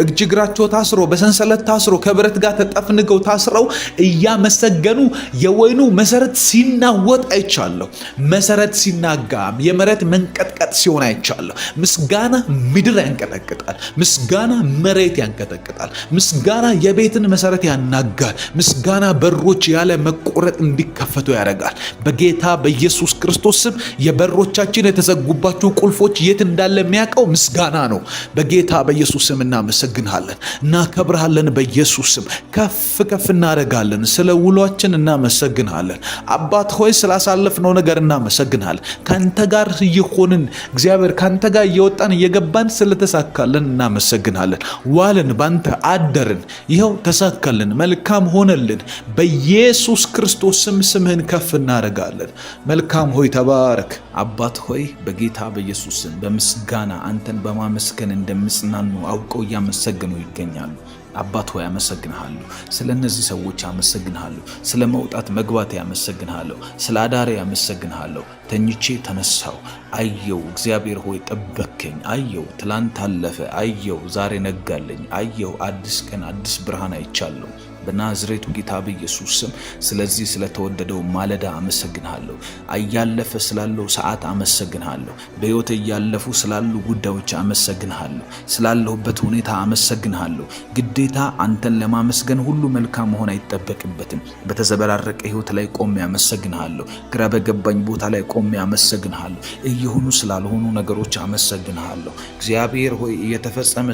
እጅ እግራቸው ታስሮ በሰንሰለት ታስሮ ከብረት ጋር ተጠፍንገው ታስረው እያመሰገኑ የወይኑ መሰረት ሲናወጥ አይቻለሁ። መሰረት ሲናጋ የመሬት መንቀጥቀጥ ሲሆን አይቻለሁ። ምስጋና ምድር ያንቀጠቅጣል። ምስጋና መሬት ያንቀጠቅጣል። ምስጋና የቤትን መሰረት ያናጋል። ምስጋና በሮች ያለ መቆረጥ እንዲከፈቱ ያደርጋል። በጌታ በኢየሱስ ክርስቶስ ስም የበሮቻችን የተዘጉባቸው ቁልፎች የት እንዳለ የሚያውቀው ምስጋና ነው። በጌታ በኢየሱስ ስም እናመሰግንሃለን፣ እናከብርሃለን። በኢየሱስ ስም ከፍ ከፍ እናደርጋለን። ስለ ውሏችን እናመሰግንሃለን። አባት ሆይ ስላሳለፍነው ነገር እናመሰግንሃለን። ካንተ ጋር እየሆንን እግዚአብሔር ካንተ ጋር እየወጣን እየገባን ስለተሳካልን እናመሰግንሃለን። ዋልን፣ ባንተ አደርን፣ ይኸው ተሳካልን፣ መልካም ሆነልን። በኢየሱስ ክርስቶስ ስም ስምህን ከፍ እናደርጋለን። መልካም ሆይ ተባረክ። አባት ሆይ በጌታ በኢየሱስ ስም በምስጋና አንተን በማመስገን እንደምጽናኑ አውቀው እያመሰገኑ ይገኛሉ። አባት ሆይ አመሰግንሃለሁ። ስለ እነዚህ ሰዎች አመሰግንሃለሁ። ስለ መውጣት መግባት አመሰግንሃለሁ። ስለ አዳሬ አመሰግንሃለሁ። ተኝቼ ተነሳው አየው። እግዚአብሔር ሆይ ጠበከኝ አየው። ትላንት አለፈ አየው። ዛሬ ነጋለኝ አየው። አዲስ ቀን አዲስ ብርሃን አይቻለሁ በናዝሬቱ ጌታ በኢየሱስ ስም። ስለዚህ ስለተወደደው ማለዳ አመሰግንሃለሁ። እያለፈ ስላለው ሰዓት አመሰግንሃለሁ። በሕይወት እያለፉ ስላሉ ጉዳዮች አመሰግንሃለሁ። ስላለሁበት ሁኔታ አመሰግንሃለሁ። ግዴታ አንተን ለማመስገን ሁሉ መልካም መሆን አይጠበቅበትም። በተዘበራረቀ ሕይወት ላይ ቆሜ አመሰግንሃለሁ። ግራ በገባኝ ቦታ ላይ ቆሜ አመሰግንሃለሁ። እየሆኑ ስላልሆኑ ነገሮች አመሰግንሃለሁ። እግዚአብሔር ሆይ እየተፈጸመ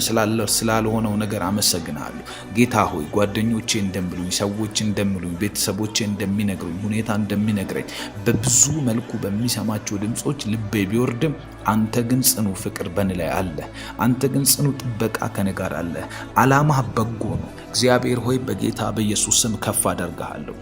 ስላልሆነው ነገር አመሰግንሃለሁ። ጌታ ሆይ ጓደኞቼ እንደሚሉኝ፣ ሰዎች እንደሚሉኝ፣ ቤተሰቦቼ እንደሚነግሩኝ፣ ሁኔታ እንደሚነግረኝ በብዙ መልኩ በሚሰማቸው ድምጾች ልቤ ቢወርድም አንተ ግን ጽኑ ፍቅር በእኔ ላይ አለ። አንተ ግን ጽኑ ጥበቃ ከኔ ጋር አለ። ዓላማህ በጎ ነው። እግዚአብሔር ሆይ በጌታ በኢየሱስ ስም ከፍ አደርግሃለሁ።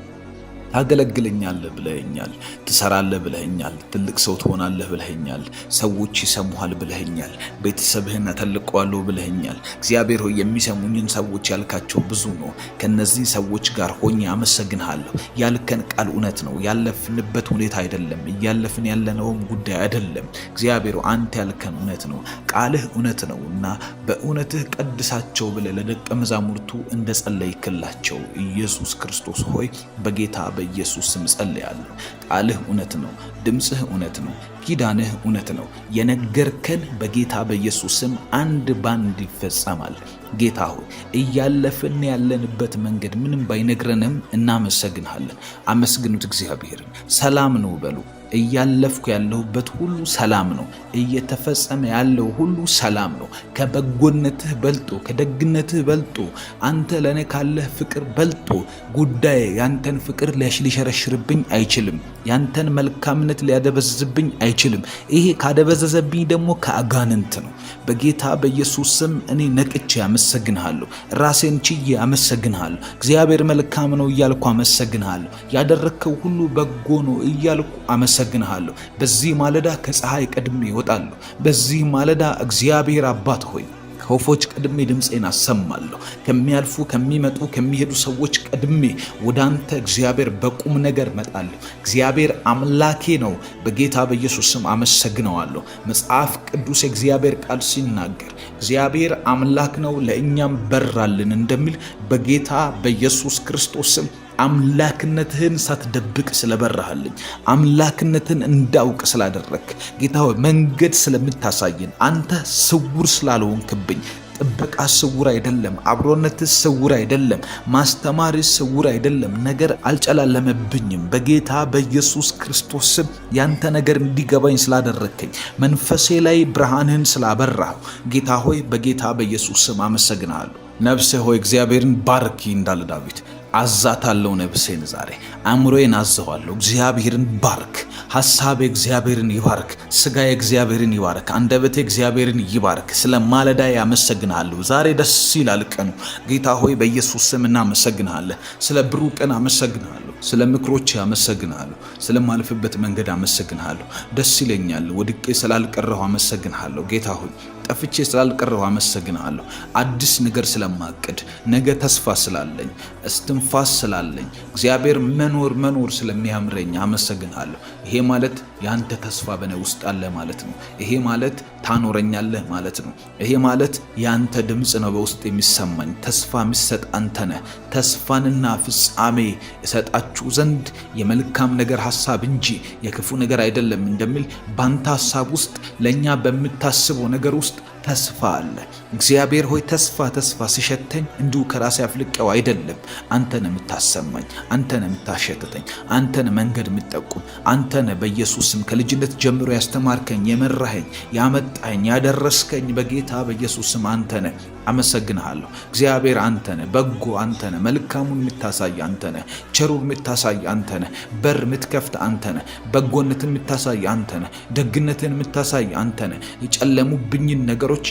ታገለግለኛለህ ብለኸኛል። ትሰራለህ ብለኸኛል። ትልቅ ሰው ትሆናለህ ብለኸኛል። ሰዎች ይሰሙሃል ብለኸኛል። ቤተሰብህን አተልቀዋለሁ ብለኸኛል። እግዚአብሔር ሆይ የሚሰሙኝን ሰዎች ያልካቸው ብዙ ነው። ከነዚህ ሰዎች ጋር ሆኜ አመሰግንሃለሁ። ያልከን ቃል እውነት ነው። ያለፍንበት ሁኔታ አይደለም። እያለፍን ያለነውም ጉዳይ አይደለም። እግዚአብሔር አንተ ያልከን እውነት ነው። ቃልህ እውነት ነው እና በእውነትህ ቀድሳቸው ብለህ ለደቀ መዛሙርቱ እንደጸለይክላቸው ኢየሱስ ክርስቶስ ሆይ በጌታ በኢየሱስ ስም ጸልያለሁ። ቃልህ እውነት ነው። ድምፅህ እውነት ነው። ኪዳንህ እውነት ነው። የነገርከን በጌታ በኢየሱስ ስም አንድ ባንድ ይፈጸማል። ጌታ ሆይ እያለፍን ያለንበት መንገድ ምንም ባይነግረንም እናመሰግንሃለን። አመስግኑት እግዚአብሔርን። ሰላም ነው በሉ። እያለፍኩ ያለሁበት ሁሉ ሰላም ነው። እየተፈጸመ ያለው ሁሉ ሰላም ነው። ከበጎነትህ በልጦ ከደግነትህ በልጦ አንተ ለኔ ካለህ ፍቅር በልጦ ጉዳይ ያንተን ፍቅር ሊሸረሽርብኝ አይችልም። ያንተን መልካምነት ሊያደበዝዝብኝ አይችልም። ይሄ ካደበዘዘብኝ ደግሞ ከአጋንንት ነው። በጌታ በኢየሱስ ስም እኔ ነቅቼ አመሰግንሃለሁ። ራሴን ችዬ አመሰግንሃለሁ። እግዚአብሔር መልካም ነው እያልኩ አመሰግንሃለሁ። ያደረግከው ሁሉ በጎ ነው እያልኩ አመሰግንሃለሁ። በዚህ ማለዳ ከፀሐይ ቀድሜ እወጣለሁ። በዚህ ማለዳ እግዚአብሔር አባት ሆይ ከወፎች ቀድሜ ድምፄን አሰማለሁ። ከሚያልፉ ከሚመጡ ከሚሄዱ ሰዎች ቀድሜ ወደ አንተ እግዚአብሔር በቁም ነገር መጣለሁ። እግዚአብሔር አምላኬ ነው። በጌታ በኢየሱስ ስም አመሰግነዋለሁ። መጽሐፍ ቅዱስ የእግዚአብሔር ቃል ሲናገር እግዚአብሔር አምላክ ነው ለእኛም በራልን እንደሚል በጌታ በኢየሱስ ክርስቶስ ስም አምላክነትህን ሳትደብቅ ስለበራህልኝ፣ አምላክነትን እንዳውቅ ስላደረክ ጌታ ሆይ መንገድ ስለምታሳየን፣ አንተ ስውር ስላልሆንክብኝ፣ ጥበቃ ስውር አይደለም፣ አብሮነትህ ስውር አይደለም፣ ማስተማርህ ስውር አይደለም፣ ነገር አልጨላለመብኝም። በጌታ በኢየሱስ ክርስቶስ ስም ያንተ ነገር እንዲገባኝ ስላደረከኝ፣ መንፈሴ ላይ ብርሃንህን ስላበራህ ጌታ ሆይ በጌታ በኢየሱስ ስም አመሰግናለሁ። ነፍሴ ሆይ እግዚአብሔርን ባርኪ እንዳለ ዳዊት አዛታለሁ። ነፍሴን ዛሬ አእምሮዬን አዘዋለሁ። እግዚአብሔርን ባርክ። ሐሳቤ እግዚአብሔርን ይባርክ። ሥጋዬ እግዚአብሔርን ይባርክ። አንደበቴ እግዚአብሔርን ይባርክ። ስለ ማለዳ ያመሰግናለሁ። ዛሬ ደስ ይላል ቀኑ። ጌታ ሆይ በኢየሱስ ስም እናመሰግናለን። ስለ ብሩህ ቀን አመሰግናለሁ። ስለ ምክሮች አመሰግናለሁ። ስለማልፍበት መንገድ አመሰግናለሁ። ደስ ይለኛል። ወድቄ ስላልቀረሁ አመሰግናለሁ። ጌታ ሆይ ጠፍቼ ስላልቀረሁ አመሰግናለሁ። አዲስ ነገር ስለማቅድ፣ ነገ ተስፋ ስላለኝ፣ እስትንፋስ ስላለኝ፣ እግዚአብሔር መኖር ስለሚያምረኝ አመሰግናለሁ። ይሄ ማለት ያንተ ተስፋ በእኔ ውስጥ አለ ማለት ነው። ይሄ ማለት ታኖረኛለህ ማለት ነው። ይሄ ማለት ያንተ ድምፅ ነው በውስጥ የሚሰማኝ። ተስፋ የሚሰጥ አንተ ነህ። ተስፋንና ፍጻሜ እሰጣችሁ ዘንድ የመልካም ነገር ሐሳብ እንጂ የክፉ ነገር አይደለም እንደሚል ባንተ ሐሳብ ውስጥ ለኛ በምታስበው ነገር ውስጥ ተስፋ አለ። እግዚአብሔር ሆይ ተስፋ ሲሸተኝ እንዲሁ ከራሴ አፍልቀው አይደለም። አንተን የምታሰማኝ፣ አንተን የምታሸተተኝ፣ አንተን መንገድ የምትጠቁም፣ አንተን በኢየሱስም ከልጅነት ጀምሮ ያስተማርከኝ፣ የመራኸኝ፣ ያመጣኝ፣ ያደረስከኝ በጌታ በኢየሱስም አንተነ። አመሰግንሃለሁ እግዚአብሔር። አንተነ በጎ፣ አንተነ መልካሙን የምታሳይ፣ አንተነ ቸሩን የምታሳይ፣ አንተነ በር የምትከፍት፣ አንተነ በጎነትን የምታሳይ፣ አንተነ ደግነትን የምታሳይ፣ አንተነ የጨለሙብኝን ነገሮች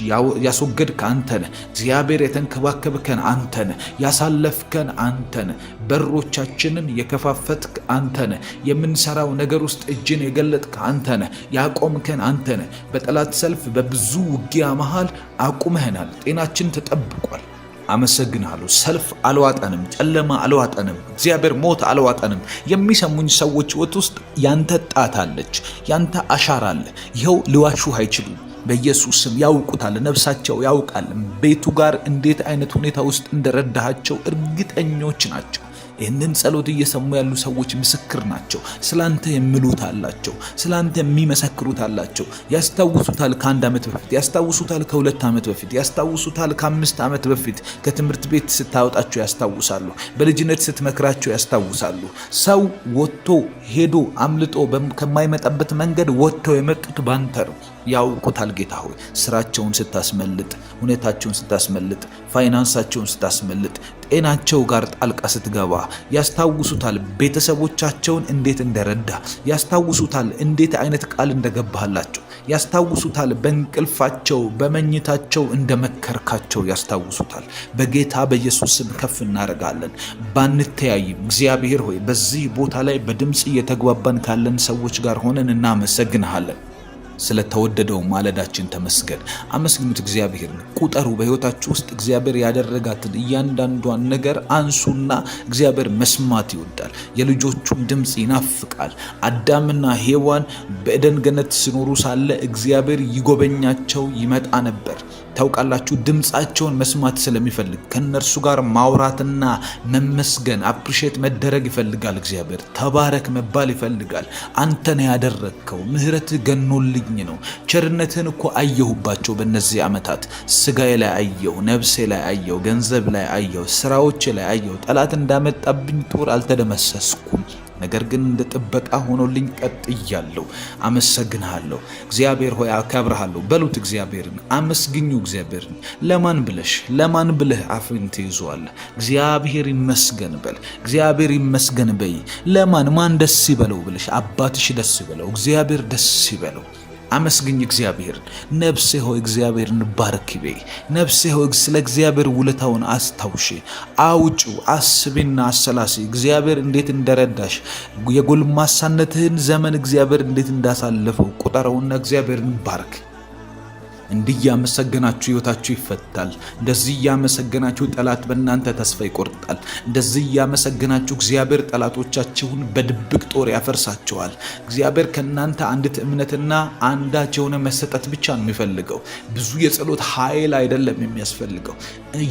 ያስወገድክ አንተነ እግዚአብሔር። የተንከባከብከን አንተነ፣ ያሳለፍከን አንተነ፣ በሮቻችንን የከፋፈትክ አንተነ፣ የምንሰራው ነገር ውስጥ እጅን የገለጥክ አንተነ፣ ያቆምከን አንተነ። በጠላት ሰልፍ በብዙ ውጊያ መሃል አቁመህናል። ጤናችን ተጠብቋል። አመሰግናለሁ። ሰልፍ አልዋጠንም፣ ጨለማ አልዋጠንም፣ እግዚአብሔር ሞት አልዋጠንም። የሚሰሙኝ ሰዎች ሕይወት ውስጥ ያንተ ጣት አለች፣ ያንተ አሻራ አለ። ይኸው ሊዋሹ አይችሉም። በኢየሱስ ስም ያውቁታል፣ ነፍሳቸው ያውቃል። ቤቱ ጋር እንዴት አይነት ሁኔታ ውስጥ እንደረዳሃቸው እርግጠኞች ናቸው። ይህንን ጸሎት እየሰሙ ያሉ ሰዎች ምስክር ናቸው። ስላንተ የሚሉት አላቸው፣ ስላንተ የሚመሰክሩት አላቸው። ያስታውሱታል ከ1 ዓመት በፊት፣ ያስታውሱታል ከ2 ዓመት በፊት፣ ያስታውሱታል ከ5 ዓመት በፊት። ከትምህርት ቤት ስታወጣቸው ያስታውሳሉ። በልጅነት ስትመክራቸው ያስታውሳሉ። ሰው ወጥቶ ሄዶ አምልጦ ከማይመጣበት መንገድ ወጥተው የመጡት ባንተ ነው። ያውቁታል ጌታ ሆይ ስራቸውን ስታስመልጥ፣ ሁኔታቸውን ስታስመልጥ፣ ፋይናንሳቸውን ስታስመልጥ፣ ጤናቸው ጋር ጣልቃ ስትገባ ያስታውሱታል። ቤተሰቦቻቸውን እንዴት እንደረዳ ያስታውሱታል። እንዴት አይነት ቃል እንደገባህላቸው ያስታውሱታል። በእንቅልፋቸው በመኝታቸው እንደመከርካቸው ያስታውሱታል። በጌታ በኢየሱስ ስም ከፍ እናደርጋለን። ባንተያይም እግዚአብሔር ሆይ በዚህ ቦታ ላይ በድምፅ እየተግባባን ካለን ሰዎች ጋር ሆነን እናመሰግንሃለን። ስለተወደደው ማለዳችን ተመስገን። አመስግኑት እግዚአብሔር። ቁጠሩ። በሕይወታችሁ ውስጥ እግዚአብሔር ያደረጋትን እያንዳንዷን ነገር አንሱና እግዚአብሔር መስማት ይወዳል። የልጆቹን ድምፅ ይናፍቃል። አዳምና ሔዋን በኤደን ገነት ሲኖሩ ሳለ እግዚአብሔር ይጎበኛቸው ይመጣ ነበር። ታውቃላችሁ፣ ድምፃቸውን መስማት ስለሚፈልግ ከነርሱ ጋር ማውራትና መመስገን አፕሪሼት መደረግ ይፈልጋል። እግዚአብሔር ተባረክ መባል ይፈልጋል። አንተን ያደረግከው ምሕረትህ ገኖልኝ ነው። ቸርነትህን እኮ አየሁባቸው በእነዚህ ዓመታት። ስጋዬ ላይ አየሁ፣ ነፍሴ ላይ አየሁ፣ ገንዘብ ላይ አየሁ፣ ስራዎቼ ላይ አየሁ። ጠላት እንዳመጣብኝ ጦር አልተደመሰስኩም። ነገር ግን እንደ ጥበቃ ሆኖልኝ ቀጥያለሁ። አመሰግንሃለሁ እግዚአብሔር ሆይ አከብርሃለሁ በሉት። እግዚአብሔርን አመስግኙ። እግዚአብሔርን ለማን ብለህ አፍን ትይዘዋለህ? እግዚአብሔር ይመስገን በል። እግዚአብሔር ይመስገን በይ። ማን ደስ ይበለው ብለሽ አባትሽ ደስ ይበለው፣ እግዚአብሔር ደስ ይበለው። አመስግኝ እግዚአብሔርን። ነፍሴ ሆይ እግዚአብሔርን ባርኪ በይ። ነፍሴ ሆይ ስለ እግዚአብሔር ውለታውን አስታውሺ። አውጪው፣ አስቢና አሰላሲ። እግዚአብሔር እንዴት እንደረዳሽ፣ የጎልማሳነትህን ዘመን እግዚአብሔር እንዴት እንዳሳለፈው ቁጠረውና እግዚአብሔርን ባርክ። እንዲህ ያመሰገናችሁ ሕይወታችሁ ይፈታል። እንደዚህ ያመሰገናችሁ ጠላት በእናንተ ተስፋ ይቆርጣል። እንደዚህ ያመሰገናችሁ እግዚአብሔር ጠላቶቻችሁን በድብቅ ጦር ያፈርሳቸዋል። እግዚአብሔር ከእናንተ አንዲት እምነትና አንዳች የሆነ መሰጠት ብቻ ነው የሚፈልገው። ብዙ የጸሎት ኃይል አይደለም የሚያስፈልገው፣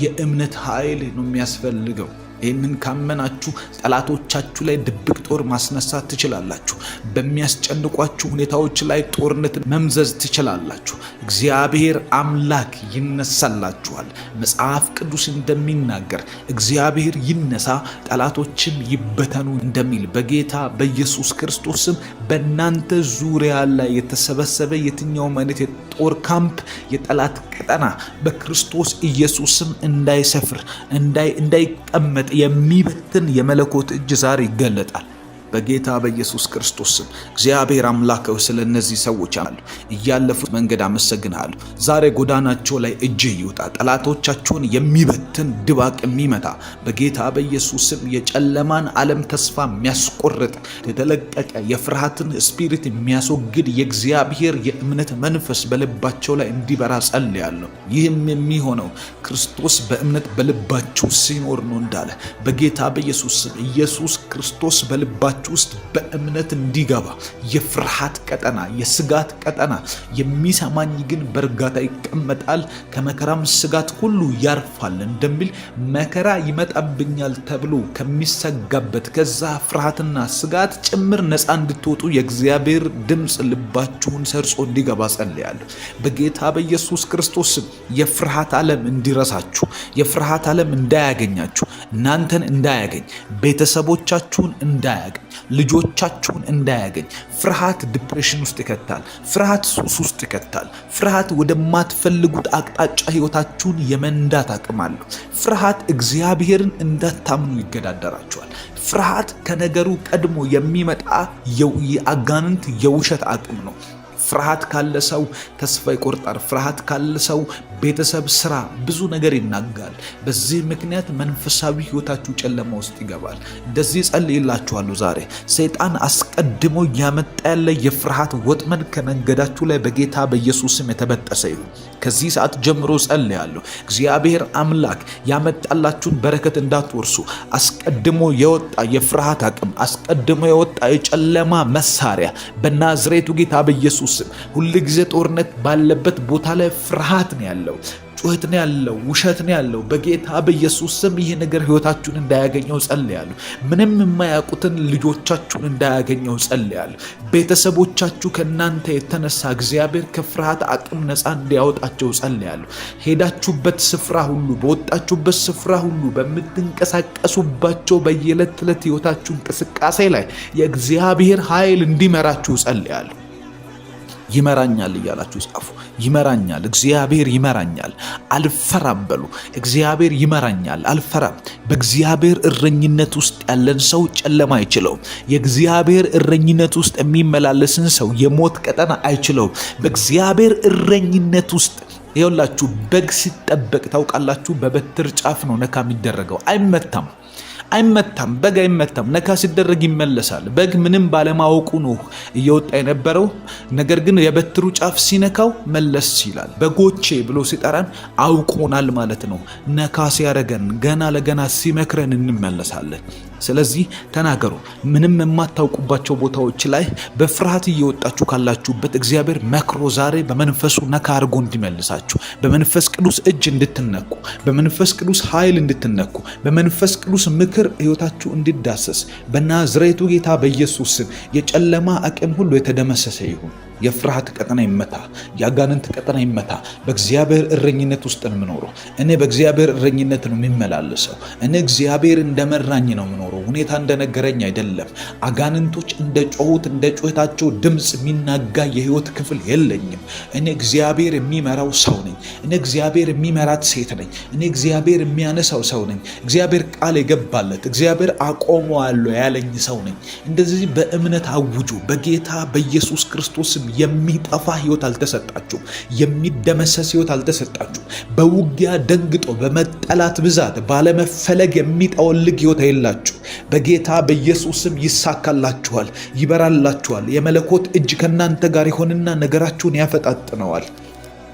የእምነት ኃይል ነው የሚያስፈልገው። ይህንን ካመናችሁ ጠላቶቻችሁ ላይ ድብቅ ጦር ማስነሳት ትችላላችሁ። በሚያስጨንቋችሁ ሁኔታዎች ላይ ጦርነትን መምዘዝ ትችላላችሁ። እግዚአብሔር አምላክ ይነሳላችኋል። መጽሐፍ ቅዱስ እንደሚናገር እግዚአብሔር ይነሳ ጠላቶችም ይበተኑ እንደሚል በጌታ በኢየሱስ ክርስቶስ ስም በእናንተ ዙሪያ ላይ የተሰበሰበ የትኛውም አይነት የጦር ካምፕ፣ የጠላት ቀጠና በክርስቶስ ኢየሱስ ስም እንዳይሰፍር እንዳይቀመጥ የሚበትን የመለኮት እጅ ዛሬ ይገለጣል በጌታ በኢየሱስ ክርስቶስ ስም። እግዚአብሔር አምላከው ስለ እነዚህ ሰዎች እያለፉት መንገድ አመሰግናለሁ። ዛሬ ጎዳናቸው ላይ እጅ ይውጣ። ጠላቶቻቸውን የሚበትን ድባቅ የሚመታ በጌታ በኢየሱስ ስም የጨለማን ዓለም ተስፋ የሚያስቆርጥ የተለቀቀ የፍርሃትን ስፒሪት የሚያስወግድ የእግዚአብሔር የእምነት መንፈስ በልባቸው ላይ እንዲበራ ጸልያለሁ። ይህም የሚሆነው ክርስቶስ በእምነት በልባችሁ ሲኖር ነው እንዳለ በጌታ በኢየሱስ ስም ኢየሱስ ክርስቶስ በልባችሁ ውስጥ በእምነት እንዲገባ የፍርሃት ቀጠና፣ የስጋት ቀጠና የሚሰማኝ ግን በእርጋታ ይቀመጣል ከመከራም ስጋት ሁሉ ያርፋል እንደሚል መከራ ይመጣብኛል ተብሎ ከሚሰጋበት ከዛ ፍርሃትና ስጋት ጭምር ነፃ እንድትወጡ የእግዚአብሔር ድምፅ ልባችሁን ሰርጾ እንዲገባ ጸልያለሁ በጌታ በኢየሱስ ክርስቶስ። የፍርሃት ዓለም እንዲረሳችሁ፣ የፍርሃት ዓለም እንዳያገኛችሁ፣ እናንተን እንዳያገኝ፣ ቤተሰቦቻችሁን እንዳያገኝ፣ ልጆቻችሁን እንዳያገኝ። ፍርሃት ዲፕሬሽን ውስጥ ይከታል። ፍርሃት ሱስ ውስጥ ይከታል። ፍርሃት ወደማትፈልጉት አቅጣጫ ህይወታችሁን የመንዳት አቅም አለው። ፍርሃት እግዚአብሔርን እንዳታምኑ ይገዳደራችኋል። ፍርሃት ከነገሩ ቀድሞ የሚመጣ የአጋንንት የውሸት አቅም ነው። ፍርሃት ካለ ሰው ተስፋ ይቆርጣል። ፍርሃት ካለ ሰው ቤተሰብ፣ ስራ፣ ብዙ ነገር ይናጋል። በዚህ ምክንያት መንፈሳዊ ህይወታችሁ ጨለማ ውስጥ ይገባል። እንደዚህ ጸልይላችኋለሁ ዛሬ ሰይጣን አስቀድሞ ያመጣ ያለ የፍርሃት ወጥመድ ከመንገዳችሁ ላይ በጌታ በኢየሱስ ስም የተበጠሰ ይሁን። ከዚህ ሰዓት ጀምሮ ጸልያለሁ እግዚአብሔር አምላክ ያመጣላችሁን በረከት እንዳትወርሱ አስቀድሞ የወጣ የፍርሃት አቅም፣ አስቀድሞ የወጣ የጨለማ መሳሪያ በናዝሬቱ ጌታ በኢየሱስ ስም ሁሉ ጊዜ ጦርነት ባለበት ቦታ ላይ ፍርሃት ነው ያለው፣ ጩኸት ነው ያለው፣ ውሸት ነው ያለው። በጌታ በኢየሱስ ስም ይህ ነገር ህይወታችሁን እንዳያገኘው ጸልያለሁ። ምንም የማያውቁትን ልጆቻችሁን እንዳያገኘው ጸልያለሁ። ቤተሰቦቻችሁ ከእናንተ የተነሳ እግዚአብሔር ከፍርሃት አቅም ነፃ እንዲያወጣቸው ጸልያለሁ። ሄዳችሁበት ስፍራ ሁሉ፣ በወጣችሁበት ስፍራ ሁሉ፣ በምትንቀሳቀሱባቸው በየዕለት ተዕለት ህይወታችሁ እንቅስቃሴ ላይ የእግዚአብሔር ኃይል እንዲመራችሁ ጸልያለሁ። ይመራኛል እያላችሁ ጻፉ። ይመራኛል፣ እግዚአብሔር ይመራኛል፣ አልፈራም በሉ። እግዚአብሔር ይመራኛል፣ አልፈራም። በእግዚአብሔር እረኝነት ውስጥ ያለን ሰው ጨለማ አይችለውም። የእግዚአብሔር እረኝነት ውስጥ የሚመላለስን ሰው የሞት ቀጠና አይችለውም። በእግዚአብሔር እረኝነት ውስጥ ይኸውላችሁ በግ ሲጠበቅ ታውቃላችሁ፣ በበትር ጫፍ ነው ነካ የሚደረገው። አይመታም። በግ አይመታም። ነካ ሲደረግ ይመለሳል። በግ ምንም ባለማወቁ ነው እየወጣ የነበረው። ነገር ግን የበትሩ ጫፍ ሲነካው መለስ ይላል። በጎቼ ብሎ ሲጠራን አውቆናል ማለት ነው። ነካ ሲያረገን ገና ለገና ሲመክረን እንመለሳለን። ስለዚህ ተናገሩ። ምንም የማታውቁባቸው ቦታዎች ላይ በፍርሃት እየወጣችሁ ካላችሁበት እግዚአብሔር መክሮ ዛሬ በመንፈሱ ነካ አድርጎ እንዲመልሳችሁ፣ በመንፈስ ቅዱስ እጅ እንድትነኩ፣ በመንፈስ ቅዱስ ኃይል እንድትነኩ፣ በመንፈስ ቅዱስ ምክር ህይወታችሁ እንዲዳሰስ በናዝሬቱ ጌታ በኢየሱስ ስም የጨለማ አቅም ሁሉ የተደመሰሰ ይሁን። የፍርሃት ቀጠና ይመታ፣ የአጋንንት ቀጠና ይመታ። በእግዚአብሔር እረኝነት ውስጥ ነው የምኖረው። እኔ በእግዚአብሔር እረኝነት ነው የሚመላለሰው። እኔ እግዚአብሔር እንደመራኝ ነው የምኖረው። ሁኔታ እንደነገረኝ አይደለም። አጋንንቶች እንደ ጮሁት እንደ ጩኸታቸው ድምፅ የሚናጋ የህይወት ክፍል የለኝም። እኔ እግዚአብሔር የሚመራው ሰው ነኝ። እኔ እግዚአብሔር የሚመራት ሴት ነኝ። እኔ እግዚአብሔር የሚያነሳው ሰው ነኝ። እግዚአብሔር ቃል የገባለት እግዚአብሔር አቆመዋለሁ ያለኝ ሰው ነኝ። እንደዚህ በእምነት አውጁ። በጌታ በኢየሱስ ክርስቶስም የሚጠፋ ህይወት አልተሰጣችሁም። የሚደመሰስ ህይወት አልተሰጣችሁም። በውጊያ ደንግጦ በመጠላት ብዛት ባለመፈለግ የሚጠወልግ ህይወት የላችሁ። በጌታ በኢየሱስም ይሳካላችኋል፣ ይበራላችኋል። የመለኮት እጅ ከእናንተ ጋር ይሆንና ነገራችሁን ያፈጣጥነዋል።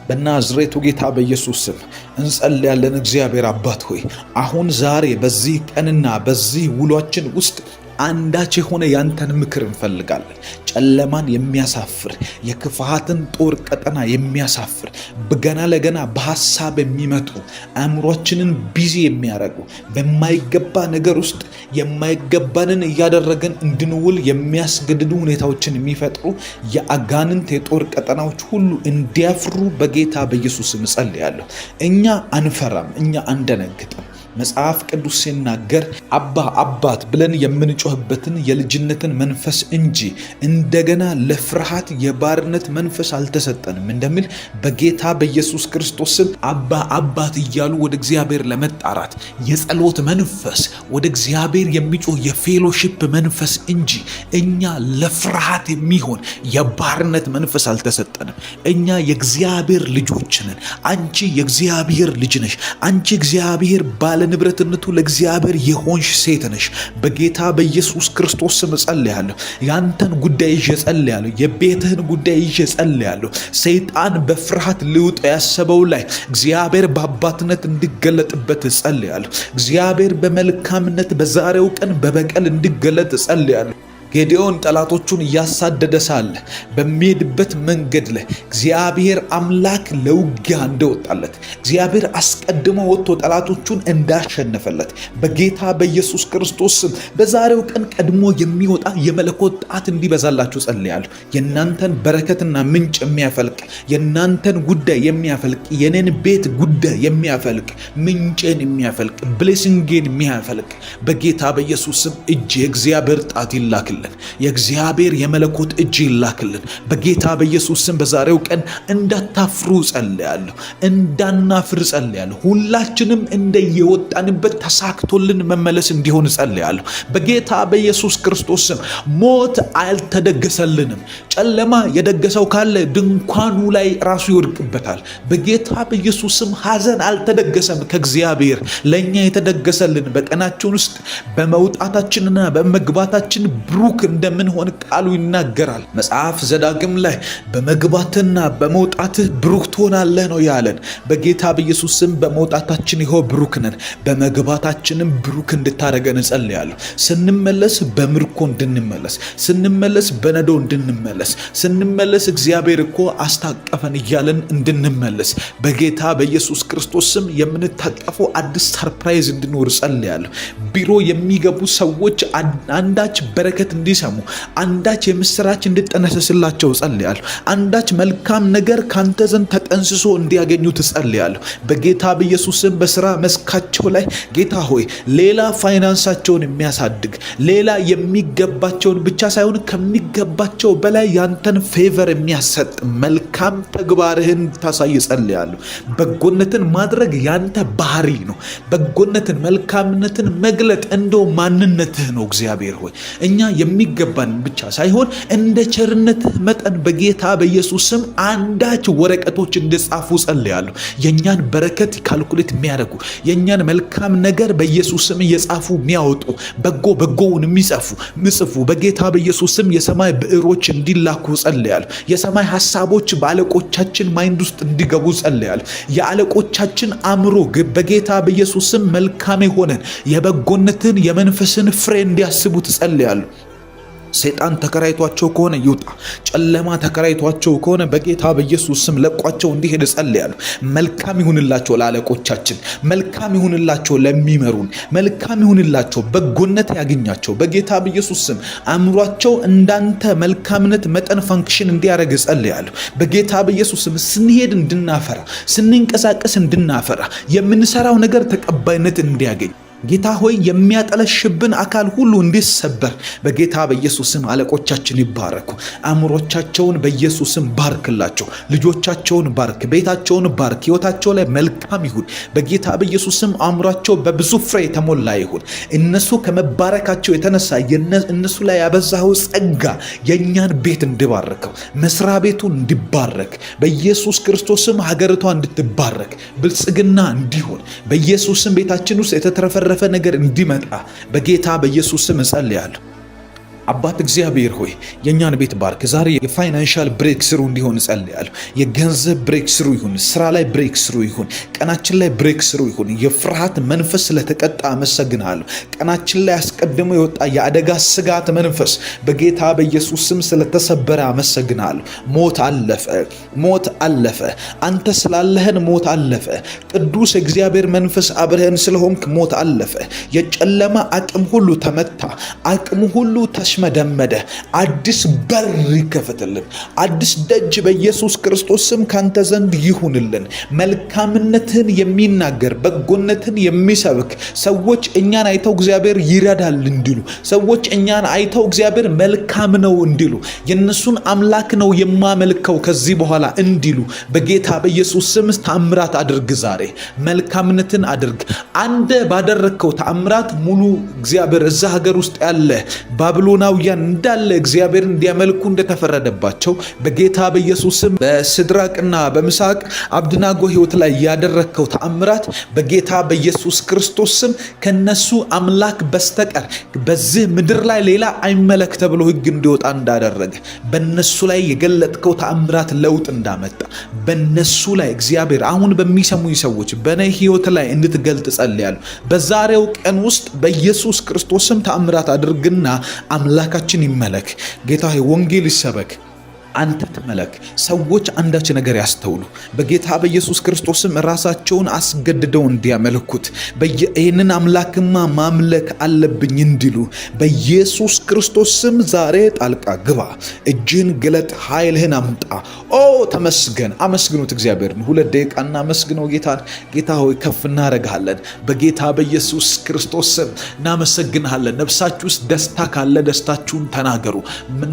በናዝሬቱ ጌታ በኢየሱስ ስም እንጸልያለን። እግዚአብሔር አባት ሆይ አሁን ዛሬ በዚህ ቀንና በዚህ ውሏችን ውስጥ አንዳች የሆነ ያንተን ምክር እንፈልጋለን። ጨለማን የሚያሳፍር የክፋትን ጦር ቀጠና የሚያሳፍር ገና ለገና በሐሳብ የሚመጡ አእምሮችንን ቢዚ የሚያደርጉ በማይገባ ነገር ውስጥ የማይገባንን እያደረገን እንድንውል የሚያስገድዱ ሁኔታዎችን የሚፈጥሩ የአጋንንት የጦር ቀጠናዎች ሁሉ እንዲያፍሩ በጌታ በኢየሱስ ስም ጸልያለሁ። እኛ አንፈራም፣ እኛ አንደነግጥም። መጽሐፍ ቅዱስ ሲናገር አባ አባት ብለን የምንጮህበትን የልጅነትን መንፈስ እንጂ እንደገና ለፍርሃት የባርነት መንፈስ አልተሰጠንም እንደሚል በጌታ በኢየሱስ ክርስቶስ ስም አባ አባት እያሉ ወደ እግዚአብሔር ለመጣራት የጸሎት መንፈስ፣ ወደ እግዚአብሔር የሚጮህ የፌሎሺፕ መንፈስ እንጂ እኛ ለፍርሃት የሚሆን የባርነት መንፈስ አልተሰጠንም። እኛ የእግዚአብሔር ልጆች ነን። አንቺ የእግዚአብሔር ልጅ ነሽ። አንቺ እግዚአብሔር ባለ ንብረትነቱ ለእግዚአብሔር የሆንሽ ሴት ነሽ። በጌታ በኢየሱስ ክርስቶስ ስም ጸልያለሁ። ያንተን ጉዳይ ይዤ ጸልያለሁ። የቤትህን ጉዳይ ይዤ ጸልያለሁ። ሰይጣን በፍርሃት ሊውጥ ያሰበው ላይ እግዚአብሔር በአባትነት እንዲገለጥበት ጸልያለሁ። እግዚአብሔር በመልካምነት በዛሬው ቀን በበቀል እንዲገለጥ ጸልያለሁ። ጌዴዎን ጠላቶቹን እያሳደደ ሳለ በሚሄድበት መንገድ ላይ እግዚአብሔር አምላክ ለውጊያ እንደወጣለት እግዚአብሔር አስቀድሞ ወጥቶ ጠላቶቹን እንዳሸነፈለት በጌታ በኢየሱስ ክርስቶስ ስም በዛሬው ቀን ቀድሞ የሚወጣ የመለኮት ጣት እንዲበዛላችሁ ጸልያለሁ። የናንተን በረከትና ምንጭ የሚያፈልቅ የናንተን ጉዳይ የሚያፈልቅ የኔን ቤት ጉዳይ የሚያፈልቅ ምንጭን የሚያፈልቅ ብሌሲንግን የሚያፈልቅ በጌታ በኢየሱስ ስም እጅ የእግዚአብሔር ጣት ይላክልን። የእግዚአብሔር የመለኮት እጅ ይላክልን። በጌታ በኢየሱስ ስም በዛሬው ቀን እንዳታፍሩ ጸልያለሁ፣ እንዳናፍር ጸልያለሁ። ሁላችንም እንደየወጣንበት ተሳክቶልን መመለስ እንዲሆን ጸልያለሁ። በጌታ በኢየሱስ ክርስቶስ ስም ሞት አልተደገሰልንም። ጨለማ የደገሰው ካለ ድንኳኑ ላይ ራሱ ይወድቅበታል። በጌታ በኢየሱስ ስም ሐዘን አልተደገሰም። ከእግዚአብሔር ለእኛ የተደገሰልን በቀናችን ውስጥ በመውጣታችንና በመግባታችን ብሩክ እንደምንሆን ቃሉ ይናገራል። መጽሐፍ ዘዳግም ላይ በመግባትና በመውጣትህ ብሩክ ትሆናለህ ነው ያለን። በጌታ በኢየሱስ ስም በመውጣታችን ይኸው ብሩክ ነን፣ በመግባታችንም ብሩክ እንድታረገን እጸልያለሁ። ስንመለስ በምርኮ እንድንመለስ፣ ስንመለስ በነዶ እንድንመለስ፣ ስንመለስ እግዚአብሔር እኮ አስታቀፈን እያለን እንድንመለስ በጌታ በኢየሱስ ክርስቶስ ስም የምንታቀፈው አዲስ ሰርፕራይዝ እንድኖር እጸልያለሁ። ቢሮ የሚገቡ ሰዎች አንዳች በረከት እንዲሰሙ፣ አንዳች የምስራች እንድጠነሰስላቸው ጸልያለሁ። አንዳች መልካም ነገር ካንተ ዘንድ ተጠንስሶ እንዲያገኙ ትጸልያለሁ። በጌታ በኢየሱስ ስም በስራ መስካቸው ላይ ጌታ ሆይ ሌላ ፋይናንሳቸውን የሚያሳድግ ሌላ የሚገባቸውን ብቻ ሳይሆን ከሚገባቸው በላይ ያንተን ፌቨር የሚያሰጥ መልካም ተግባርህን ታሳይ ጸልያለሁ። በጎነትን ማድረግ ያንተ ባህሪ ነው። በጎነትን መልካምነትን መግለጥ እንደው ማንነትህ ነው። እግዚአብሔር ሆይ እኛ የሚገባን ብቻ ሳይሆን እንደ ቸርነትህ መጠን በጌታ በኢየሱስ ስም አንዳች ወረቀቶች እንዲጻፉ ጸልያለሁ። የኛን በረከት ካልኩሌት የሚያደርጉ የኛን መልካም ነገር በኢየሱስ ስም እየጻፉ የሚያወጡ በጎውን የሚጽፉ በጌታ በኢየሱስ ስም የሰማይ ብዕሮች እንዲላኩ ጸልያለሁ። የሰማይ ሐሳቦች በአለቆቻችን ማይንድ ውስጥ እንዲገቡ ጸልያለሁ። የአለቆቻችን አእምሮ በጌታ በኢየሱስ ስም መልካም የሆነን የበጎነትን የመንፈስን ፍሬ እንዲያስቡ ጸልያለሁ። ሰይጣን ተከራይቷቸው ከሆነ ይውጣ። ጨለማ ተከራይቷቸው ከሆነ በጌታ በኢየሱስ ስም ለቋቸው እንዲሄድ ጸልያለሁ። መልካም ይሁንላቸው ለአለቆቻችን፣ መልካም ይሁንላቸው ለሚመሩን፣ መልካም ይሁንላቸው፣ በጎነት ያገኛቸው በጌታ በኢየሱስ ስም። አእምሯቸው እንዳንተ መልካምነት መጠን ፈንክሽን እንዲያደርግ ጸልያለሁ በጌታ በኢየሱስ ስም። ስንሄድ እንድናፈራ፣ ስንንቀሳቀስ እንድናፈራ፣ የምንሰራው ነገር ተቀባይነት እንዲያገኝ ጌታ ሆይ የሚያጠለሽብን አካል ሁሉ እንዲሰበር በጌታ በኢየሱስ ስም አለቆቻችን ይባረኩ። አእምሮቻቸውን በኢየሱስ ስም ባርክላቸው። ልጆቻቸውን ባርክ፣ ቤታቸውን ባርክ። ሕይወታቸው ላይ መልካም ይሁን በጌታ በኢየሱስ ስም። አእምሯቸው በብዙ ፍሬ የተሞላ ይሁን። እነሱ ከመባረካቸው የተነሳ እነሱ ላይ ያበዛኸው ጸጋ የእኛን ቤት እንዲባርከው፣ መስሪያ ቤቱ እንዲባረክ በኢየሱስ ክርስቶስ ስም። ሀገሪቷ እንድትባረክ፣ ብልጽግና እንዲሆን በኢየሱስ ስም። ቤታችን ውስጥ የተትረፈረፈ ነገር እንዲመጣ በጌታ በኢየሱስ ስም እጸልያለሁ። አባት እግዚአብሔር ሆይ የኛን ቤት ባርክ። ዛሬ የፋይናንሻል ብሬክ ስሩ እንዲሆን እጸልያለሁ። የገንዘብ ብሬክ ስሩ ይሁን፣ ስራ ላይ ብሬክ ስሩ ይሁን፣ ቀናችን ላይ ብሬክ ስሩ ይሁን። የፍርሃት መንፈስ ስለተቀጣ አመሰግናለሁ። ቀናችን ላይ አስቀድሞ የወጣ የአደጋ ስጋት መንፈስ በጌታ በኢየሱስ ስም ስለተሰበረ አመሰግናለሁ። ሞት አለፈ፣ ሞት አለፈ። አንተ ስላለህን ሞት አለፈ። ቅዱስ እግዚአብሔር መንፈስ አብረህን ስለሆንክ ሞት አለፈ። የጨለማ አቅም ሁሉ ተመታ፣ አቅሙ ሁሉ መደመደ። አዲስ በር ይከፈትልን፣ አዲስ ደጅ በኢየሱስ ክርስቶስ ስም ካንተ ዘንድ ይሁንልን። መልካምነትን የሚናገር በጎነትን የሚሰብክ ሰዎች እኛን አይተው እግዚአብሔር ይረዳል እንዲሉ፣ ሰዎች እኛን አይተው እግዚአብሔር መልካም ነው እንዲሉ፣ የነሱን አምላክ ነው የማመልከው ከዚህ በኋላ እንዲሉ በጌታ በኢየሱስ ስም ተአምራት አድርግ። ዛሬ መልካምነትን አድርግ። አንተ ባደረግከው ተአምራት ሙሉ እግዚአብሔር እዛ ሀገር ውስጥ ያለ ባቢሎናውያን እንዳለ እግዚአብሔር እንዲያመልኩ እንደተፈረደባቸው በጌታ በኢየሱስ ስም በሲድራቅና በሚሳቅ አብደናጎ ሕይወት ላይ ያደረግከው ተአምራት በጌታ በኢየሱስ ክርስቶስ ስም ከነሱ አምላክ በስተቀር በዚህ ምድር ላይ ሌላ አይመለክ ተብሎ ሕግ እንዲወጣ እንዳደረገ በነሱ ላይ የገለጥከው ተአምራት ለውጥ እንዳመጣ በነሱ ላይ እግዚአብሔር አሁን በሚሰሙኝ ሰዎች በኔ ሕይወት ላይ እንድትገልጥ ጸልያለሁ። በዛሬው ቀን ውስጥ በኢየሱስ ክርስቶስ ስም ተአምራት አድርግና አምላካችን ይመለክ። ጌታ ሆይ ወንጌል ይሰበክ፣ አንተ ተመለክ። ሰዎች አንዳች ነገር ያስተውሉ። በጌታ በኢየሱስ ክርስቶስም ራሳቸውን አስገድደው እንዲያመልኩት ይህንን አምላክማ ማምለክ አለብኝ እንዲሉ በኢየሱስ ክርስቶስም ዛሬ ጣልቃ ግባ። እጅን ግለጥ፣ ኃይልህን አምጣ። ኦ ተመስገን። አመስግኑት እግዚአብሔርን። 2 ደቂቃ እናመስግነው ጌታን። ጌታ ሆይ ከፍ እናደርግሃለን። በጌታ በኢየሱስ ክርስቶስም እናመሰግንሃለን። ነፍሳችሁ ውስጥ ደስታ ካለ ደስታችሁን ተናገሩ።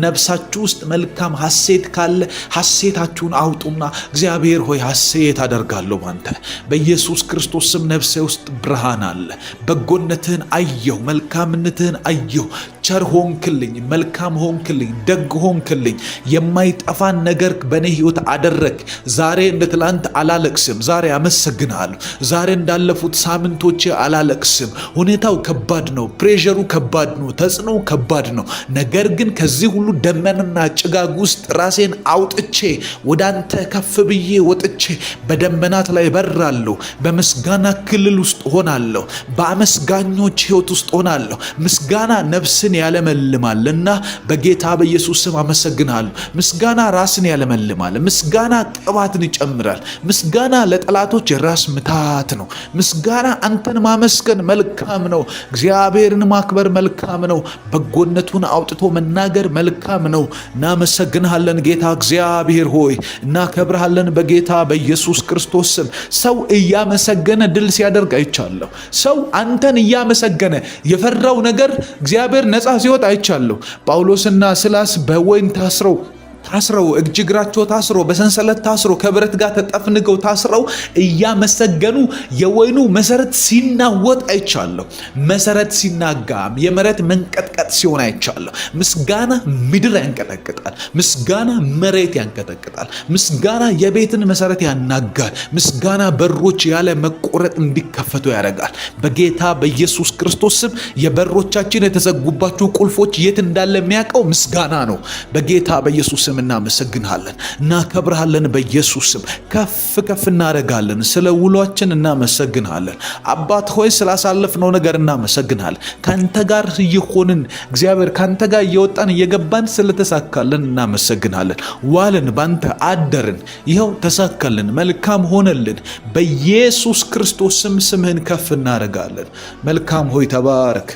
ነፍሳችሁ ውስጥ መልካም ሐሴት ካለ ሐሴታችሁን አውጡና እግዚአብሔር ሆይ ሐሴት አደርጋለሁ ባንተ በኢየሱስ ክርስቶስ ስም። ነፍሴ ውስጥ ብርሃን አለ። በጎነትህን አየሁ፣ መልካምነትህን አየሁ። ቸር ሆንክልኝ፣ መልካም ሆንክልኝ፣ ደግ ሆንክልኝ። የማይጠፋን ነገር በእኔ ሕይወት አደረግ። ዛሬ እንደ ትላንት አላለቅስም። ዛሬ አመሰግናለሁ። ዛሬ እንዳለፉት ሳምንቶች አላለቅስም። ሁኔታው ከባድ ነው፣ ፕሬሸሩ ከባድ ነው፣ ተጽዕኖው ከባድ ነው። ነገር ግን ከዚህ ሁሉ ደመናና ጭጋግ ውስጥ ራሴን አውጥቼ ወደ አንተ ከፍ ብዬ ወጥቼ በደመናት ላይ በራለሁ። በምስጋና ክልል ውስጥ ሆናለሁ። በአመስጋኞች ሕይወት ውስጥ ሆናለሁ። ምስጋና ነፍስን ያለመልማልና በጌታ በኢየሱስ ስም አመሰግናለሁ። ምስጋና ራስን ያለመልማል። ምስጋና ቅባትን ይጨምራል። ምስጋና ለጠላቶች ራስ ምታት ነው። ምስጋና አንተን ማመስገን መልካም ነው። እግዚአብሔርን ማክበር መልካም ነው። በጎነቱን አውጥቶ መናገር መልካም ነው። እናመሰግንሃለን ጌታ እግዚአብሔር ሆይ፣ እናከብርሃለን በጌታ በኢየሱስ ክርስቶስ ስም። ሰው እያመሰገነ ድል ሲያደርግ አይቻለሁ። ሰው አንተን እያመሰገነ የፈራው ነገር እግዚአብሔር ነፃ ሲወጣ አይቻለሁ። ጳውሎስና ሲላስ በወይን ታስረው እጅ እግራቸው ታስሮ በሰንሰለት ታስሮ ከብረት ጋር ተጠፍንገው ታስረው እያመሰገኑ የወይኑ መሰረት ሲናወጥ አይቻለሁ። መሰረት ሲናጋ የመሬት መንቀጥቀጥ ሲሆን አይቻለሁ። ምስጋና ምድር ያንቀጠቅጣል። ምስጋና መሬት ያንቀጠቅጣል። ምስጋና የቤትን መሰረት ያናጋል። ምስጋና በሮች ያለ መቆረጥ እንዲከፈቱ ያደርጋል። በጌታ በኢየሱስ ክርስቶስ ስም የበሮቻችን የተዘጉባቸው ቁልፎች የት እንዳለ የሚያውቀው ምስጋና ነው። በጌታ በኢየሱስ ስም እናመሰግንሃለን፣ እናከብርሃለን። በኢየሱስ ስም ከፍ ከፍ እናደርጋለን። ስለ ውሏችን እናመሰግንሃለን። አባት ሆይ ስላሳለፍነው ነገር እናመሰግንሃለን። ካንተ ጋር እየሆንን እግዚአብሔር ካንተ ጋር እየወጣን እየገባን ስለተሳካልን እናመሰግንሃለን። ዋልን፣ ባንተ አደርን፣ ይኸው ተሳካልን፣ መልካም ሆነልን። በኢየሱስ ክርስቶስ ስም ስምህን ከፍ እናደርጋለን። መልካም ሆይ ተባረክ።